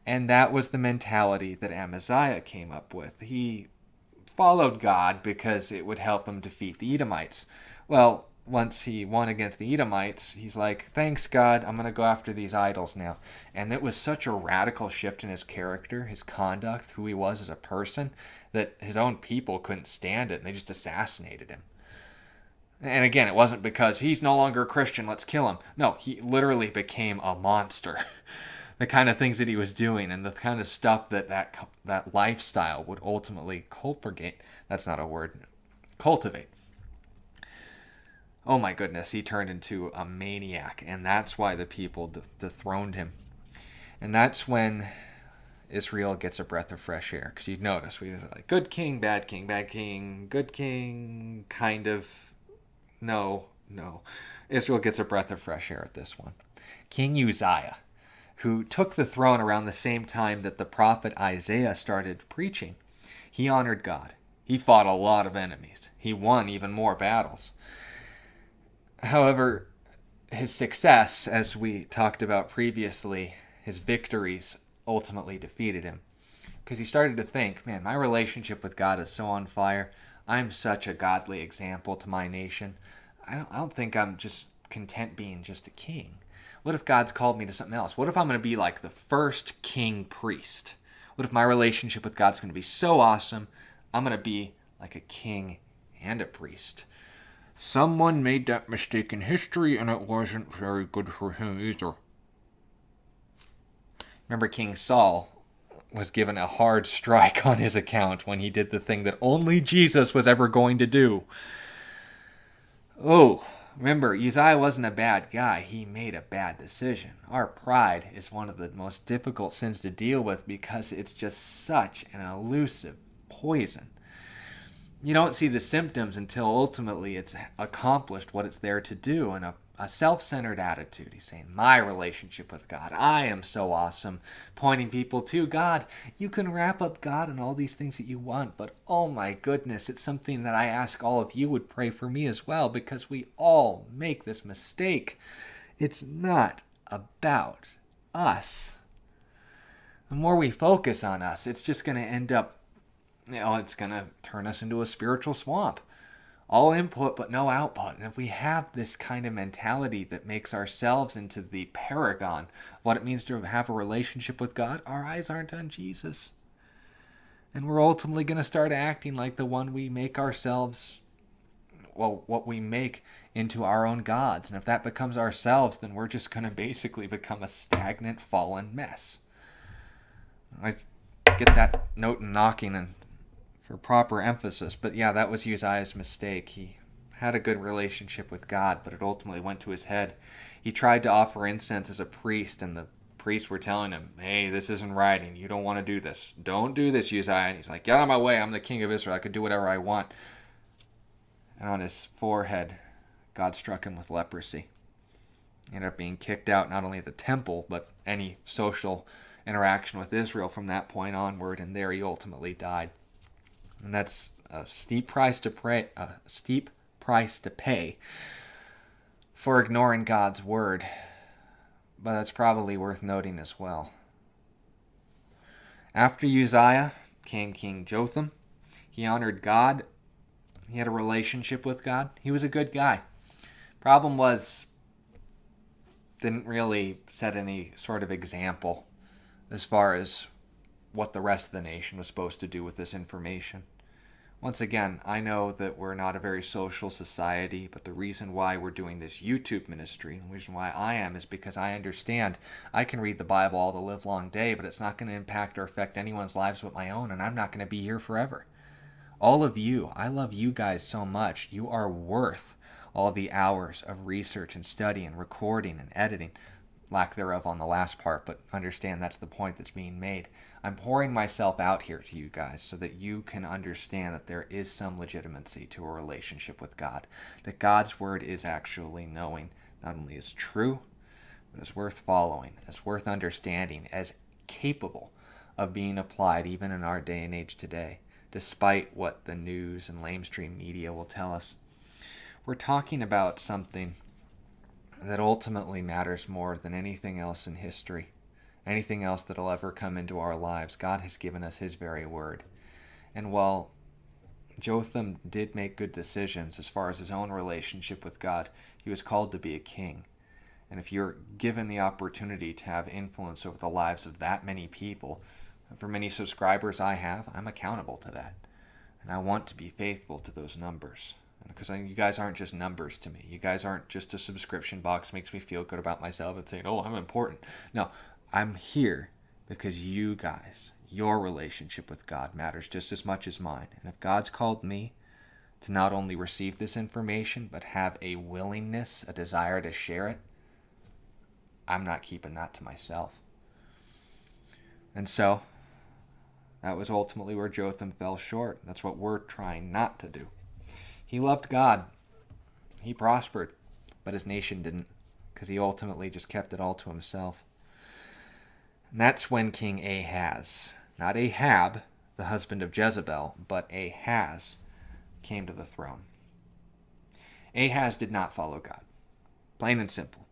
And that was the mentality that Amaziah came up with. He followed God because it would help him defeat the Edomites. Well, once he won against the Edomites, he's like, thanks, God, I'm going to go after these idols now. And it was such a radical shift in his character, his conduct, who he was as a person, that his own people couldn't stand it, and they just assassinated him. And again, it wasn't because he's no longer a Christian, let's kill him. No, he literally became a monster. The kind of things that he was doing and the kind of stuff that lifestyle would ultimately cultivate. Oh my goodness, he turned into a maniac, and that's why the people dethroned him. And that's when Israel gets a breath of fresh air. Because you'd notice, we like good king, bad king, bad king, good king, kind of, no. Israel gets a breath of fresh air at this one. King Uzziah, who took the throne around the same time that the prophet Isaiah started preaching, he honored God. He fought a lot of enemies. He won even more battles. However, his success, as we talked about previously, his victories ultimately defeated him. Because he started to think, man, my relationship with God is so on fire. I'm such a godly example to my nation. I don't think I'm just content being just a king. What if God's called me to something else? What if I'm going to be like the first king priest? What if my relationship with God's going to be so awesome, I'm going to be like a king and a priest? Someone made that mistake in history, and it wasn't very good for him either. Remember, King Saul was given a hard strike on his account when he did the thing that only Jesus was ever going to do. Oh, remember, Uzziah wasn't a bad guy. He made a bad decision. Our pride is one of the most difficult sins to deal with because it's just such an elusive poison. You don't see the symptoms until ultimately it's accomplished what it's there to do. And a self-centered attitude. He's saying, my relationship with God, I am so awesome. Pointing people to God. You can wrap up God in all these things that you want, but oh my goodness, it's something that I ask all of you would pray for me as well, because we all make this mistake. It's not about us. The more we focus on us, it's just going to end up, it's going to turn us into a spiritual swamp. All input but no output. And if we have this kind of mentality that makes ourselves into the paragon of what it means to have a relationship with God, our eyes aren't on Jesus. And we're ultimately going to start acting like the one we make ourselves, what we make into our own gods. And if that becomes ourselves, then we're just going to basically become a stagnant, fallen mess. I get that note and knocking and for proper emphasis. But yeah, that was Uzziah's mistake. He had a good relationship with God, but it ultimately went to his head. He tried to offer incense as a priest, and the priests were telling him, hey, this isn't right, and you don't want to do this. Don't do this, Uzziah. And he's like, get out of my way. I'm the king of Israel. I could do whatever I want. And on his forehead, God struck him with leprosy. He ended up being kicked out, not only of the temple, but any social interaction with Israel from that point onward, and there he ultimately died. And that's a steep price to pay for ignoring God's word. But that's probably worth noting as well. After Uzziah came King Jotham. He honored God. He had a relationship with God. He was a good guy. Problem was, didn't really set any sort of example as far as what the rest of the nation was supposed to do with this information. Once again, I know that we're not a very social society, but the reason why we're doing this YouTube ministry, the reason why I am, is because I understand I can read the Bible all the livelong day, but it's not going to impact or affect anyone's lives but my own, and I'm not going to be here forever. All of you, I love you guys so much. You are worth all the hours of research and study and recording and editing, lack thereof on the last part, but understand that's the point that's being made. I'm pouring myself out here to you guys so that you can understand that there is some legitimacy to a relationship with God, that God's word is actually knowing not only is true, but is worth following, is worth understanding, as capable of being applied even in our day and age today, despite what the news and lamestream media will tell us. We're talking about something that ultimately matters more than anything else in history, anything else that'll ever come into our lives. God has given us his very word. And while Jotham did make good decisions as far as his own relationship with God, he was called to be a king. And if you're given the opportunity to have influence over the lives of that many people, for many subscribers I have, I'm accountable to that. And I want to be faithful to those numbers. Because you guys aren't just numbers to me. You guys aren't just a subscription box makes me feel good about myself and saying, oh, I'm important. No, I'm here because you guys, your relationship with God matters just as much as mine. And if God's called me to not only receive this information, but have a willingness, a desire to share it, I'm not keeping that to myself. And so, That was ultimately where Jotham fell short. That's what we're trying not to do. He loved God. He prospered, but his nation didn't, because he ultimately just kept it all to himself. And that's when King Ahaz, not Ahab, the husband of Jezebel, but Ahaz, came to the throne. Ahaz did not follow God, plain and simple.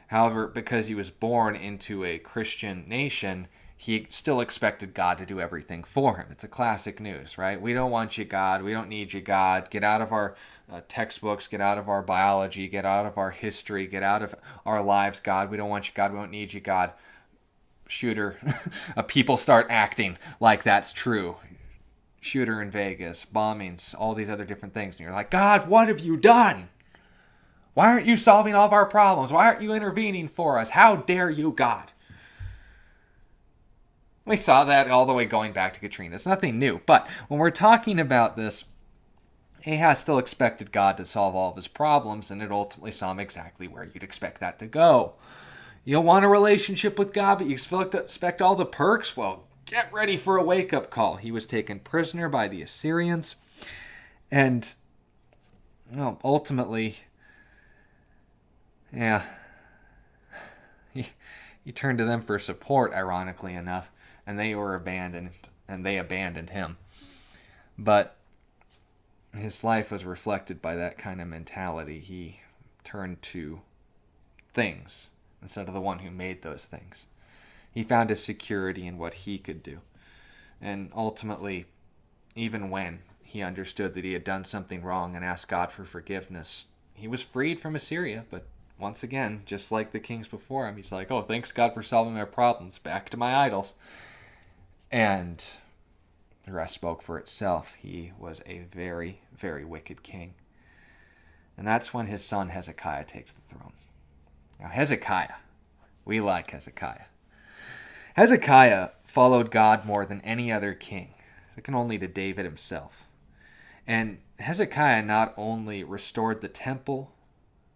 However, because he was born into a Christian nation, he still expected God to do everything for him. It's a classic news, right? We don't want you, God. We don't need you, God. Get out of our textbooks. Get out of our biology. Get out of our history. Get out of our lives, God. We don't want you, God. We don't need you, God. Shooter. People start acting like that's true. Shooter in Vegas, bombings, all these other different things. And you're like, God, what have you done? Why aren't you solving all of our problems? Why aren't you intervening for us? How dare you, God? We saw that all the way going back to Katrina. It's nothing new. But when we're talking about this, Ahaz still expected God to solve all of his problems, and it ultimately saw him exactly where you'd expect that to go. You want a relationship with God, but you expect all the perks? Well, get ready for a wake-up call. He was taken prisoner by the Assyrians, and ultimately, he turned to them for support, ironically enough, and they were abandoned, and they abandoned him. But his life was reflected by that kind of mentality. He turned to things instead of the one who made those things. He found his security in what he could do. And ultimately, even when he understood that he had done something wrong and asked God for forgiveness, he was freed from Assyria. But once again, just like the kings before him, he's like, oh, thanks God for solving my problems. Back to my idols. And the rest spoke for itself. He was a very, very wicked king. And that's when his son Hezekiah takes the throne. Now, Hezekiah, we like Hezekiah. Hezekiah followed God more than any other king, second only to David himself. And Hezekiah not only restored the temple,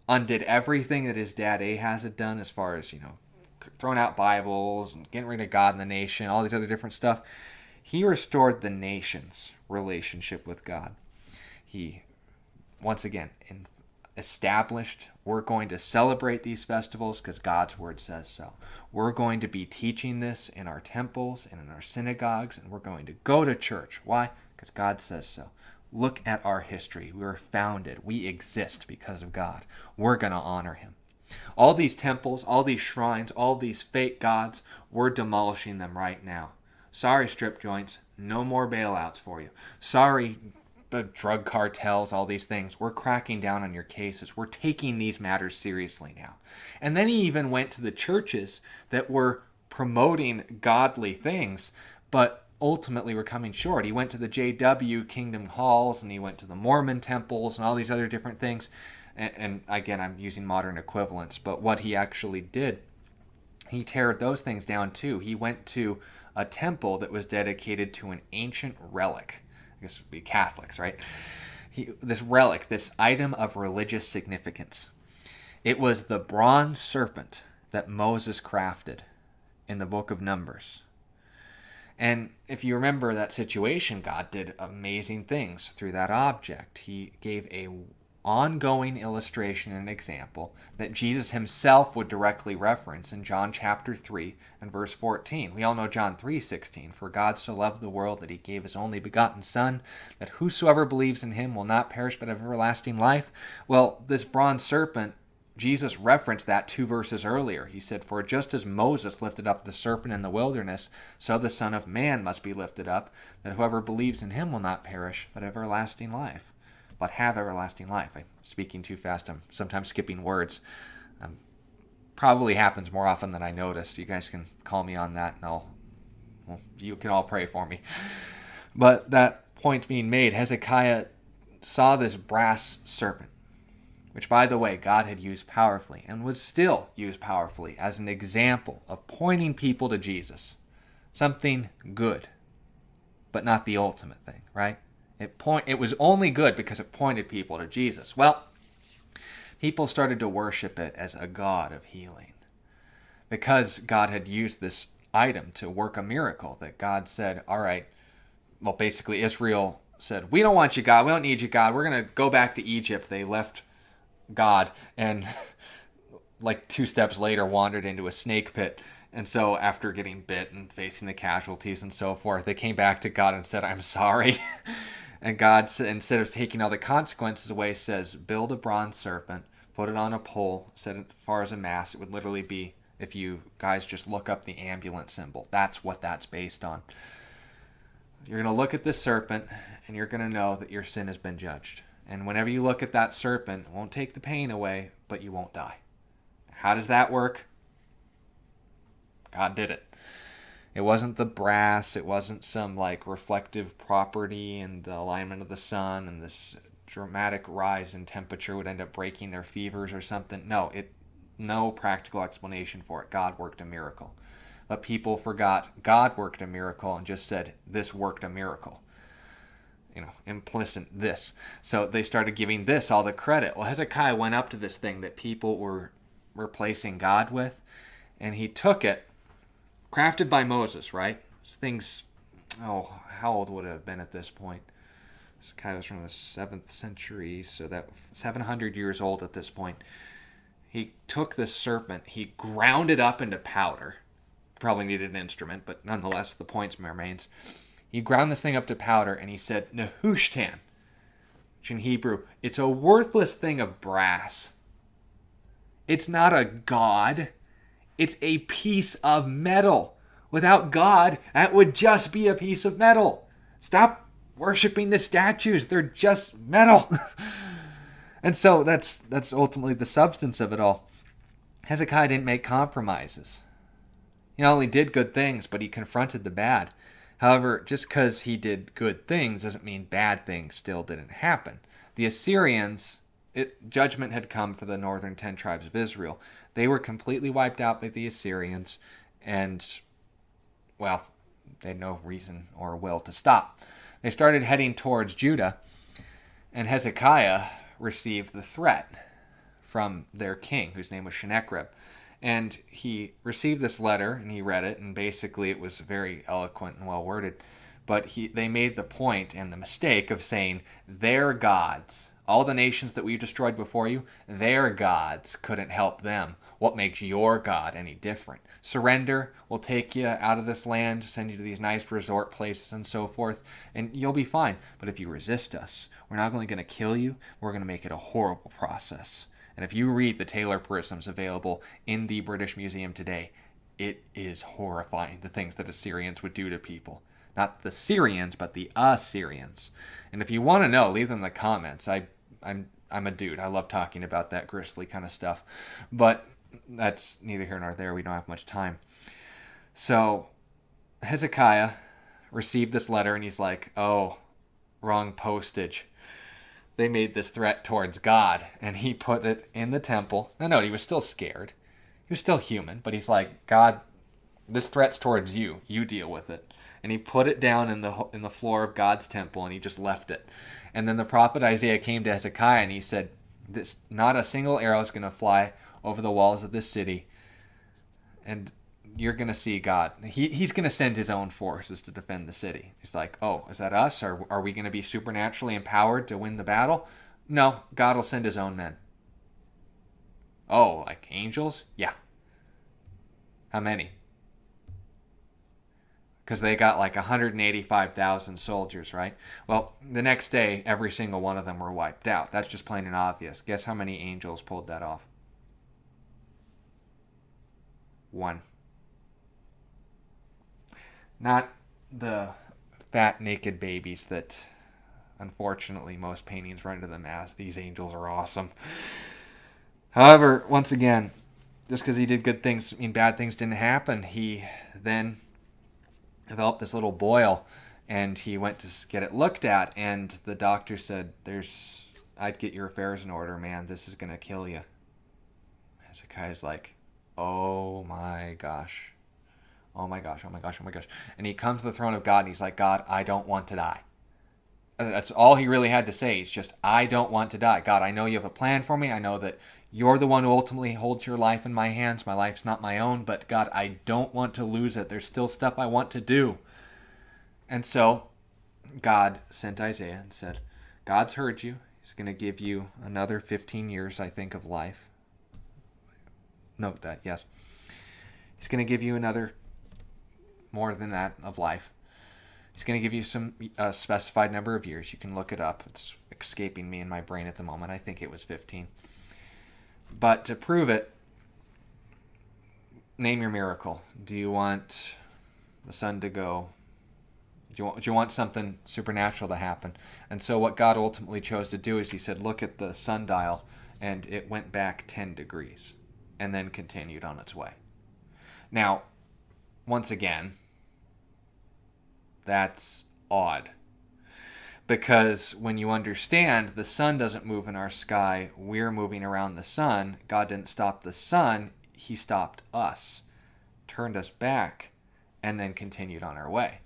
undid everything that his dad Ahaz had done as far as, throwing out Bibles and getting rid of God in the nation, all these other different stuff. He restored the nation's relationship with God. He, once again, established, we're going to celebrate these festivals because God's word says so. We're going to be teaching this in our temples and in our synagogues, and we're going to go to church. Why? Because God says so. Look at our history. We were founded. We exist because of God. We're going to honor him. All these temples, all these shrines, all these fake gods, we're demolishing them right now. Sorry, strip joints, no more bailouts for you. Sorry, the drug cartels, all these things. We're cracking down on your cases. We're taking these matters seriously now. And then he even went to the churches that were promoting godly things, but ultimately were coming short. He went to the JW Kingdom Halls, and he went to the Mormon temples and all these other different things. And again, I'm using modern equivalents, but what he actually did, he teared those things down too. He went to a temple that was dedicated to an ancient relic. I guess it would be Catholics, right? This relic, this item of religious significance. It was the bronze serpent that Moses crafted in the book of Numbers. And if you remember that situation, God did amazing things through that object. He gave a ongoing illustration and example that Jesus himself would directly reference in John chapter 3 and verse 14. We all know John 3:16. For God so loved the world that he gave his only begotten Son, that whosoever believes in him will not perish but have everlasting life. Well, this bronze serpent, Jesus referenced that 2 verses earlier. He said, for just as Moses lifted up the serpent in the wilderness, so the Son of Man must be lifted up, that whoever believes in him will not perish but have everlasting life. But have everlasting life. I'm speaking too fast. I'm sometimes skipping words. Probably happens more often than I noticed. You guys can call me on that, and you can all pray for me. But that point being made, Hezekiah saw this brass serpent, which, by the way, God had used powerfully and would still use powerfully as an example of pointing people to Jesus. Something good, but not the ultimate thing, right? It was only good because it pointed people to Jesus. Well, people started to worship it as a god of healing. Because God had used this item to work a miracle, that God said, all right, well, basically Israel said, we don't want you, God. We don't need you, God. We're going to go back to Egypt. They left God and like 2 steps later wandered into a snake pit. And so after getting bit and facing the casualties and so forth, they came back to God and said, I'm sorry. And God, instead of taking all the consequences away, says, build a bronze serpent, put it on a pole, set it as far as a mast. It would literally be, if you guys just look up the ambulance symbol, that's what that's based on. You're going to look at this serpent, and you're going to know that your sin has been judged. And whenever you look at that serpent, it won't take the pain away, but you won't die. How does that work? God did it. It wasn't the brass. It wasn't some like reflective property and the alignment of the sun and this dramatic rise in temperature would end up breaking their fevers or something. No practical explanation for it. God worked a miracle. But people forgot God worked a miracle and just said, this worked a miracle. Implicit this. So they started giving this all the credit. Well, Hezekiah went up to this thing that people were replacing God with, and he took it, crafted by Moses, right? This thing's, how old would it have been at this point? Hezekiah was from the 7th century, so that 700 years old at this point. He took this serpent, he ground it up into powder. Probably needed an instrument, but nonetheless, the point remains. He ground this thing up to powder, and he said, Nehushtan, which in Hebrew, it's a worthless thing of brass. It's not a god. It's a piece of metal. Without God, that would just be a piece of metal. Stop worshiping the statues. They're just metal. And so that's ultimately the substance of it all. Hezekiah didn't make compromises. He not only did good things, but he confronted the bad. However, just because he did good things doesn't mean bad things still didn't happen. The Assyrians, judgment had come for the northern 10 tribes of Israel. They were completely wiped out by the Assyrians, and, well, they had no reason or will to stop. They started heading towards Judah, and Hezekiah received the threat from their king, whose name was Sennacherib. And he received this letter, and he read it, and basically it was very eloquent and well-worded. But they made the point and the mistake of saying, their gods, all the nations that we've destroyed before you, their gods couldn't help them. What makes your God any different? Surrender, we'll take you out of this land, send you to these nice resort places and so forth, and you'll be fine. But if you resist us, we're not only going to kill you, we're going to make it a horrible process. And if you read the Taylor prisms available in the British Museum today, it is horrifying, the things that Assyrians would do to people. Not the Syrians, but the Assyrians. And if you want to know, leave them in the comments. I'm a dude. I love talking about that grisly kind of stuff. But that's neither here nor there. We don't have much time. So Hezekiah received this letter, and he's like, oh, wrong postage. They made this threat towards God, and he put it in the temple. No, he was still scared. He was still human, but he's like, God, this threat's towards you. You deal with it. And he put it down in the floor of God's temple, and he just left it. And then the prophet Isaiah came to Hezekiah, and he said, not a single arrow is going to fly over the walls of this city, and you're going to see God. He's going to send his own forces to defend the city. He's like, oh, is that us? Are we going to be supernaturally empowered to win the battle? No, God will send his own men. Oh, like angels? Yeah. How many? Because they got like 185,000 soldiers, right? Well, the next day, every single one of them were wiped out. That's just plain and obvious. Guess how many angels pulled that off? 1. Not the fat, naked babies that, unfortunately, most paintings render them as. These angels are awesome. However, once again, just because he did good things, bad things didn't happen. He then developed this little boil, and he went to get it looked at, and the doctor said, I'd get your affairs in order, man. This is going to kill you. Hezekiah's like, oh my gosh. Oh my gosh, oh my gosh, oh my gosh. And he comes to the throne of God, and he's like, God, I don't want to die. That's all he really had to say. He's just, I don't want to die. God, I know you have a plan for me. I know that you're the one who ultimately holds your life in my hands. My life's not my own, but God, I don't want to lose it. There's still stuff I want to do. And so God sent Isaiah and said, God's heard you. He's going to give you another 15 years, I think, of life. Note that, yes. He's going to give you another more than that of life. He's going to give you some specified number of years. You can look it up. It's escaping me in my brain at the moment. I think it was 15. But to prove it, name your miracle. Do you want the sun to go? Do you want something supernatural to happen? And so what God ultimately chose to do is he said, look at the sundial, and it went back 10 degrees and then continued on its way. Now, once again, that's odd. Because when you understand the sun doesn't move in our sky, we're moving around the sun. God didn't stop the sun, he stopped us, turned us back, and then continued on our way.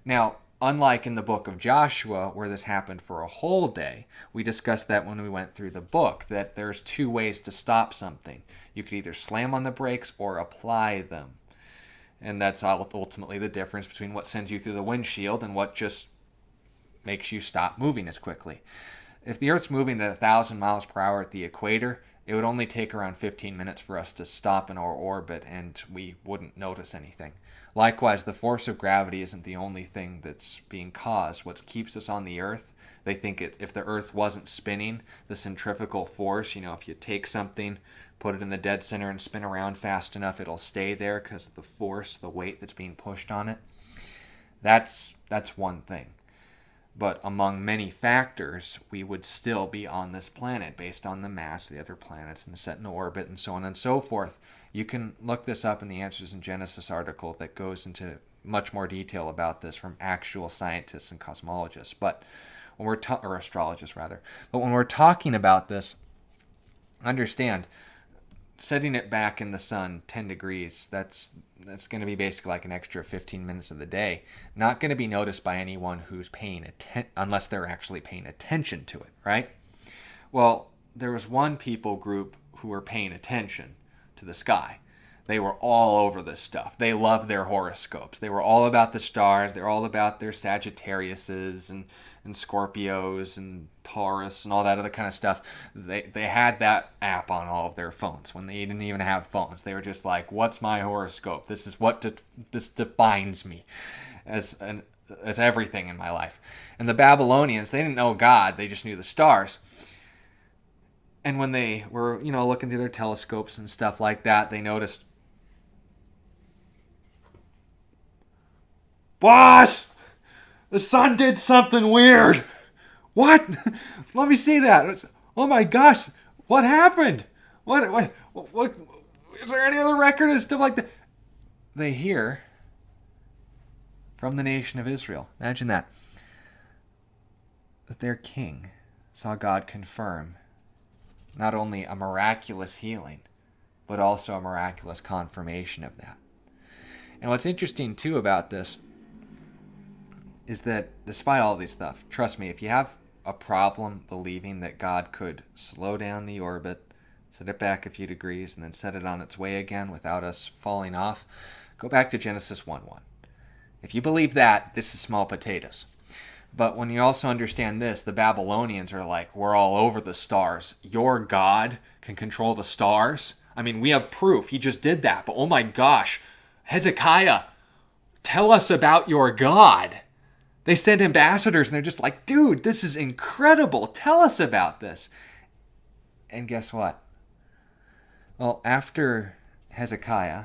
Now, unlike in the book of Joshua, where this happened for a whole day, we discussed that when we went through the book, that there's two ways to stop something. You could either slam on the brakes or apply them. And that's ultimately the difference between what sends you through the windshield and what just makes you stop moving as quickly. If the Earth's moving at 1,000 miles per hour at the equator, it would only take around 15 minutes for us to stop in our orbit and we wouldn't notice anything. Likewise, the force of gravity isn't the only thing that's being caused. What keeps us on the Earth, they think if the Earth wasn't spinning, the centrifugal force, if you take something, put it in the dead center and spin around fast enough, it'll stay there because of the force, the weight that's being pushed on it. That's one thing. But among many factors, we would still be on this planet based on the mass of the other planets and set in orbit and so on and so forth. You can look this up in the Answers in Genesis article that goes into much more detail about this from actual scientists and cosmologists, but when we're or astrologists rather. But when we're talking about this, understand, setting it back in the sun 10 degrees, that's going to be basically like an extra 15 minutes of the day. Not going to be noticed by anyone who's paying attention, unless they're actually paying attention to it, right? Well, there was one people group who were paying attention to the sky. They were all over this stuff. They loved their horoscopes. They were all about the stars. They're all about their Sagittariuses and Scorpios and Taurus and all that other kind of stuff. They had that app on all of their phones when they didn't even have phones. They were just like, what's my horoscope? This is what this defines me as everything in my life. And the Babylonians, they didn't know God. They just knew the stars. And when they were, looking through their telescopes and stuff like that, they noticed, what? The sun did something weird. What? Let me see that. Oh my gosh. What happened? What? Is there any other record and stuff like that? They hear from the nation of Israel. Imagine that their king saw God confirm not only a miraculous healing, but also a miraculous confirmation of that. And what's interesting too about this is that despite all this stuff, trust me, if you have a problem believing that God could slow down the orbit, set it back a few degrees, and then set it on its way again without us falling off, go back to Genesis 1:1. If you believe that, this is small potatoes. But when you also understand this, the Babylonians are like, we're all over the stars. Your God can control the stars? I mean, we have proof. He just did that. But oh my gosh, Hezekiah, tell us about your God. They send ambassadors and they're just like, dude, this is incredible. Tell us about this. And guess what? Well, after Hezekiah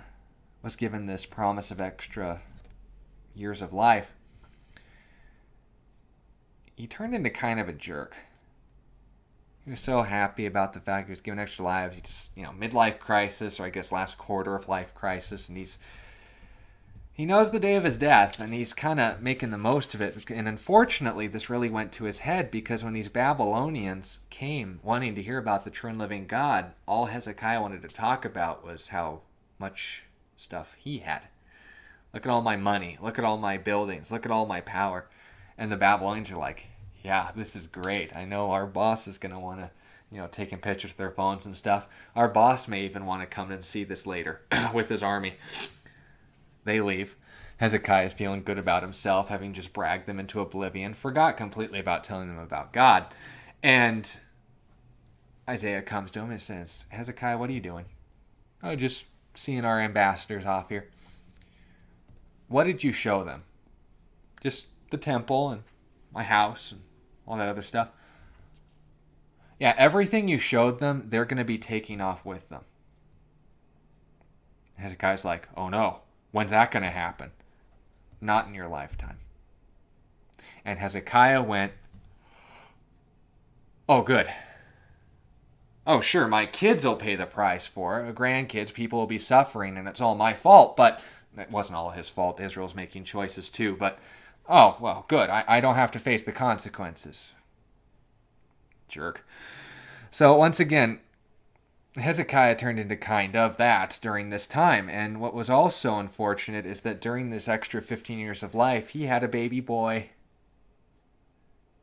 was given this promise of extra years of life, he turned into kind of a jerk. He was so happy about the fact he was given extra lives. He just, midlife crisis, or I guess last quarter of life crisis, and he knows the day of his death, and he's kind of making the most of it. And unfortunately, this really went to his head, because when these Babylonians came wanting to hear about the true and living God, all Hezekiah wanted to talk about was how much stuff he had. Look at all my money. Look at all my buildings. Look at all my power. And the Babylonians are like, yeah, this is great. I know our boss is going to want to, taking pictures with their phones and stuff. Our boss may even want to come and see this later with his army. They leave. Hezekiah is feeling good about himself, having just bragged them into oblivion, forgot completely about telling them about God. And Isaiah comes to him and says, Hezekiah, what are you doing? Oh, just seeing our ambassadors off here. What did you show them? Just the temple and my house and all that other stuff. Yeah, everything you showed them, they're going to be taking off with them. Hezekiah's like, oh no, when's that going to happen? Not in your lifetime. And Hezekiah went, oh good. Oh sure, my kids will pay the price for it. Grandkids, people will be suffering and it's all my fault. But it wasn't all his fault. Israel's making choices too. But, oh, well, good. I don't have to face the consequences. Jerk. So once again, Hezekiah turned into kind of that during this time. And what was also unfortunate is that during this extra 15 years of life, he had a baby boy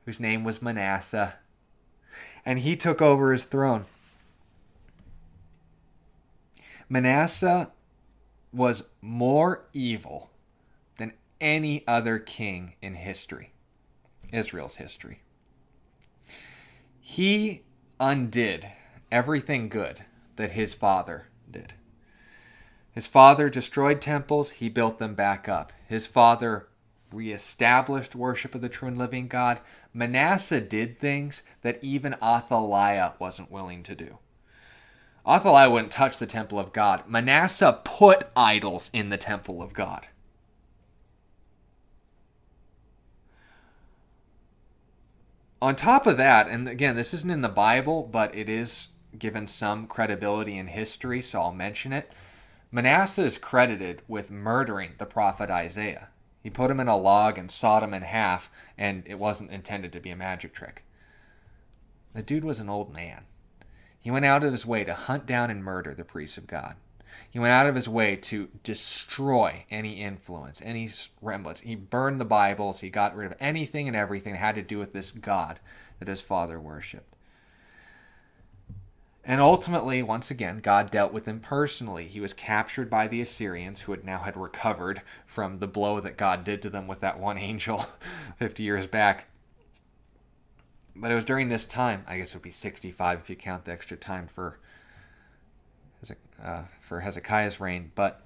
whose name was Manasseh. And he took over his throne. Manasseh was more evil than any other king in history, Israel's history. He undid everything good that his father did. His father destroyed temples, he built them back up. His father reestablished worship of the true and living God. Manasseh did things that even Athaliah wasn't willing to do. Athaliah wouldn't touch the temple of God. Manasseh put idols in the temple of God. On top of that, and again, this isn't in the Bible, but it is given some credibility in history, so I'll mention it. Manasseh is credited with murdering the prophet Isaiah. He put him in a log and sawed him in half, and it wasn't intended to be a magic trick. The dude was an old man. He went out of his way to hunt down and murder the priests of God. He went out of his way to destroy any influence, any remnants. He burned the Bibles. He got rid of anything and everything that had to do with this God that his father worshipped. And ultimately, once again, God dealt with him personally. He was captured by the Assyrians, who had recovered from the blow that God did to them with that one angel 50 years back. But it was during this time, I guess it would be 65 if you count the extra time for Hezekiah's reign, but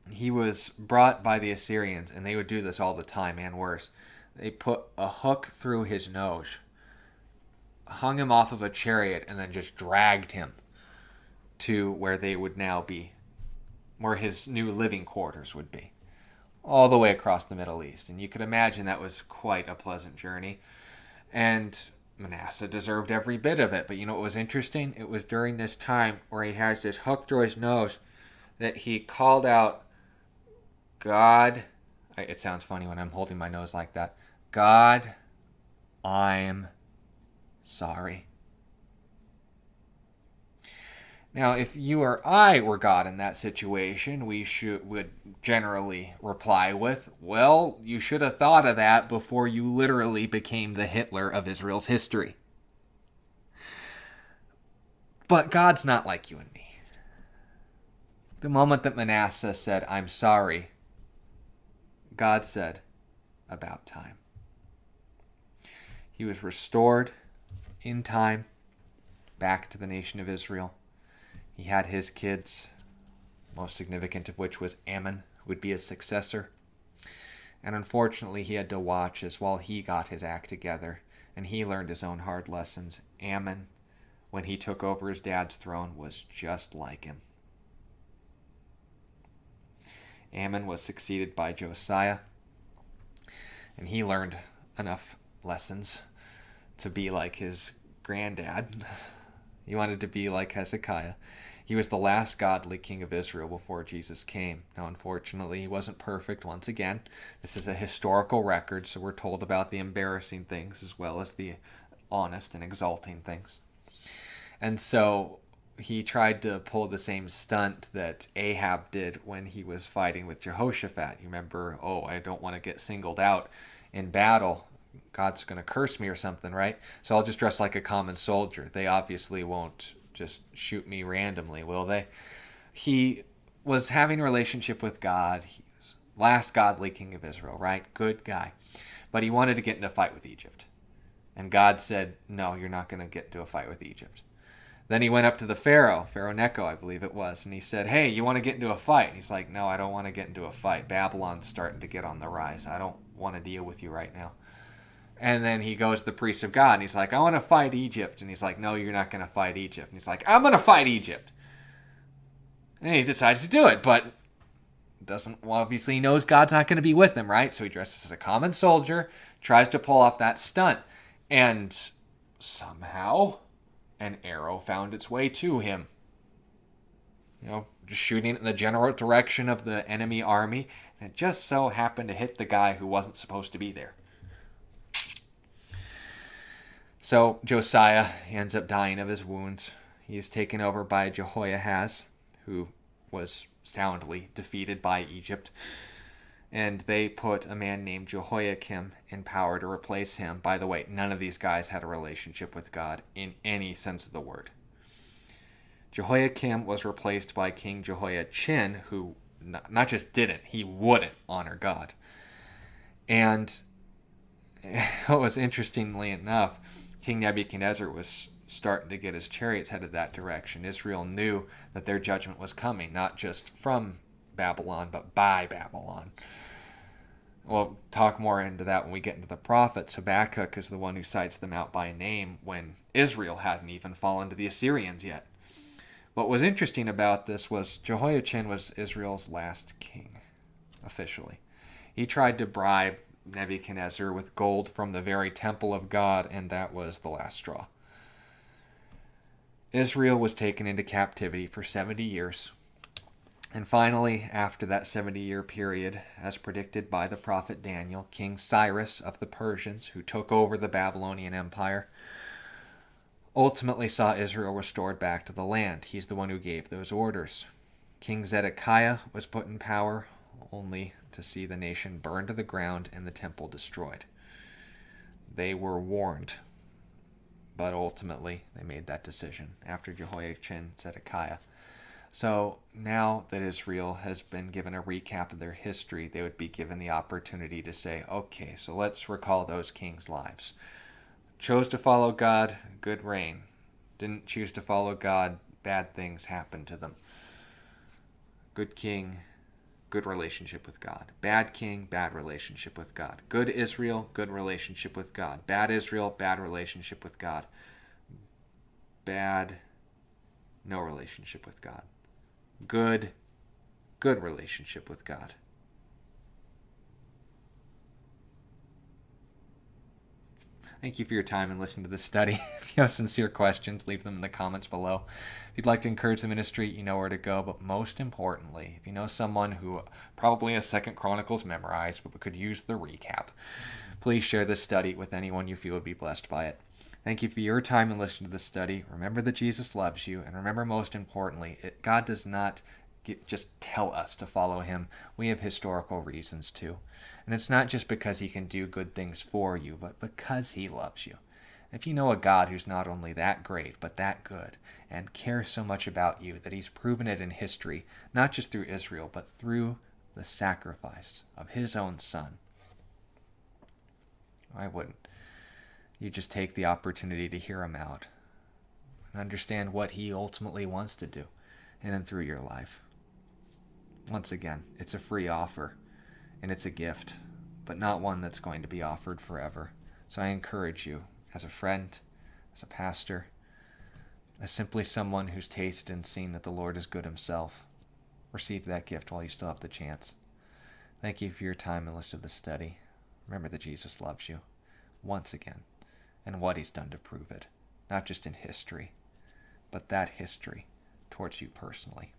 he was brought by the Assyrians, and they would do this all the time, and worse. They put a hook through his nose, hung him off of a chariot, and then just dragged him to where they would now be, where his new living quarters would be, all the way across the Middle East. And you could imagine that was quite a pleasant journey. And Manasseh deserved every bit of it. But you know what was interesting? It was during this time where he has this hook through his nose that he called out, God, it sounds funny when I'm holding my nose like that, God, I'm sorry. Now, if you or I were God in that situation, would generally reply with, well, you should have thought of that before you literally became the Hitler of Israel's history. But God's not like you and me. The moment that Manasseh said, I'm sorry, God said, about time. He was restored in time back to the nation of Israel. He had his kids, most significant of which was Ammon, who would be his successor. And unfortunately, he had to watch as while he got his act together and he learned his own hard lessons. Ammon, when he took over his dad's throne, was just like him. Ammon was succeeded by Josiah, and he learned enough lessons to be like his granddad. He wanted to be like Hezekiah. He was the last godly king of Israel before Jesus came. Now, unfortunately, he wasn't perfect once again. This is a historical record, so we're told about the embarrassing things as well as the honest and exalting things. And so he tried to pull the same stunt that Ahab did when he was fighting with Jehoshaphat. You remember, I don't want to get singled out in battle. God's going to curse me or something, right? So I'll just dress like a common soldier. They obviously won't just shoot me randomly, will they? He was having a relationship with God. He was last godly king of Israel, right? Good guy. But he wanted to get in a fight with Egypt. And God said, no, you're not going to get into a fight with Egypt. Then he went up to the Pharaoh Necho, I believe it was, and he said, hey, you want to get into a fight? And he's like, no, I don't want to get into a fight. Babylon's starting to get on the rise. I don't want to deal with you right now. And then he goes to the priest of God, and he's like, I want to fight Egypt. And he's like, no, you're not going to fight Egypt. And he's like, I'm going to fight Egypt. And he decides to do it, but obviously he knows God's not going to be with him, right? So he dresses as a common soldier, tries to pull off that stunt, and somehow an arrow found its way to him. Just shooting in the general direction of the enemy army, and it just so happened to hit the guy who wasn't supposed to be there. So Josiah ends up dying of his wounds. He is taken over by Jehoahaz, who was soundly defeated by Egypt. And they put a man named Jehoiakim in power to replace him. By the way, none of these guys had a relationship with God in any sense of the word. Jehoiakim was replaced by King Jehoiachin, who not just didn't, he wouldn't honor God. And what was interestingly enough, King Nebuchadnezzar was starting to get his chariots headed that direction. Israel knew that their judgment was coming, not just from Babylon, but by Babylon. We'll talk more into that when we get into the prophets. Habakkuk is the one who cites them out by name when Israel hadn't even fallen to the Assyrians yet. What was interesting about this was Jehoiachin was Israel's last king, officially. He tried to bribe Nebuchadnezzar with gold from the very temple of God, and that was the last straw. Israel was taken into captivity for 70 years. And finally, after that 70-year period, as predicted by the prophet Daniel, King Cyrus of the Persians, who took over the Babylonian Empire, ultimately saw Israel restored back to the land. He's the one who gave those orders. King Zedekiah was put in power only to see the nation burned to the ground and the temple destroyed. They were warned, but ultimately they made that decision after Jehoiachin, Zedekiah. So now that Israel has been given a recap of their history, they would be given the opportunity to say, okay, so let's recall those kings' lives. Chose to follow God, good reign. Didn't choose to follow God, bad things happened to them. Good king, good relationship with God. Bad king, bad relationship with God. Good Israel, good relationship with God. Bad Israel, bad relationship with God. Bad, no relationship with God. Good relationship with God. Thank you for your time and listening to this study. If you have sincere questions, leave them in the comments below. If you'd like to encourage the ministry, you know where to go. But most importantly, if you know someone who probably has 2 Chronicles memorized but could use the recap, please share this study with anyone you feel would be blessed by it. Thank you for your time and listening to this study. Remember that Jesus loves you. And remember, most importantly, God does not just tell us to follow him. We have historical reasons too. And it's not just because he can do good things for you, but because he loves you. If you know a God who's not only that great, but that good, and cares so much about you that he's proven it in history, not just through Israel, but through the sacrifice of his own son, why wouldn't you just take the opportunity to hear him out and understand what he ultimately wants to do in and through your life? Once again, it's a free offer, and it's a gift, but not one that's going to be offered forever. So I encourage you, as a friend, as a pastor, as simply someone who's tasted and seen that the Lord is good himself, receive that gift while you still have the chance. Thank you for your time and listen to this study. Remember that Jesus loves you, once again, and what he's done to prove it, not just in history, but that history towards you personally.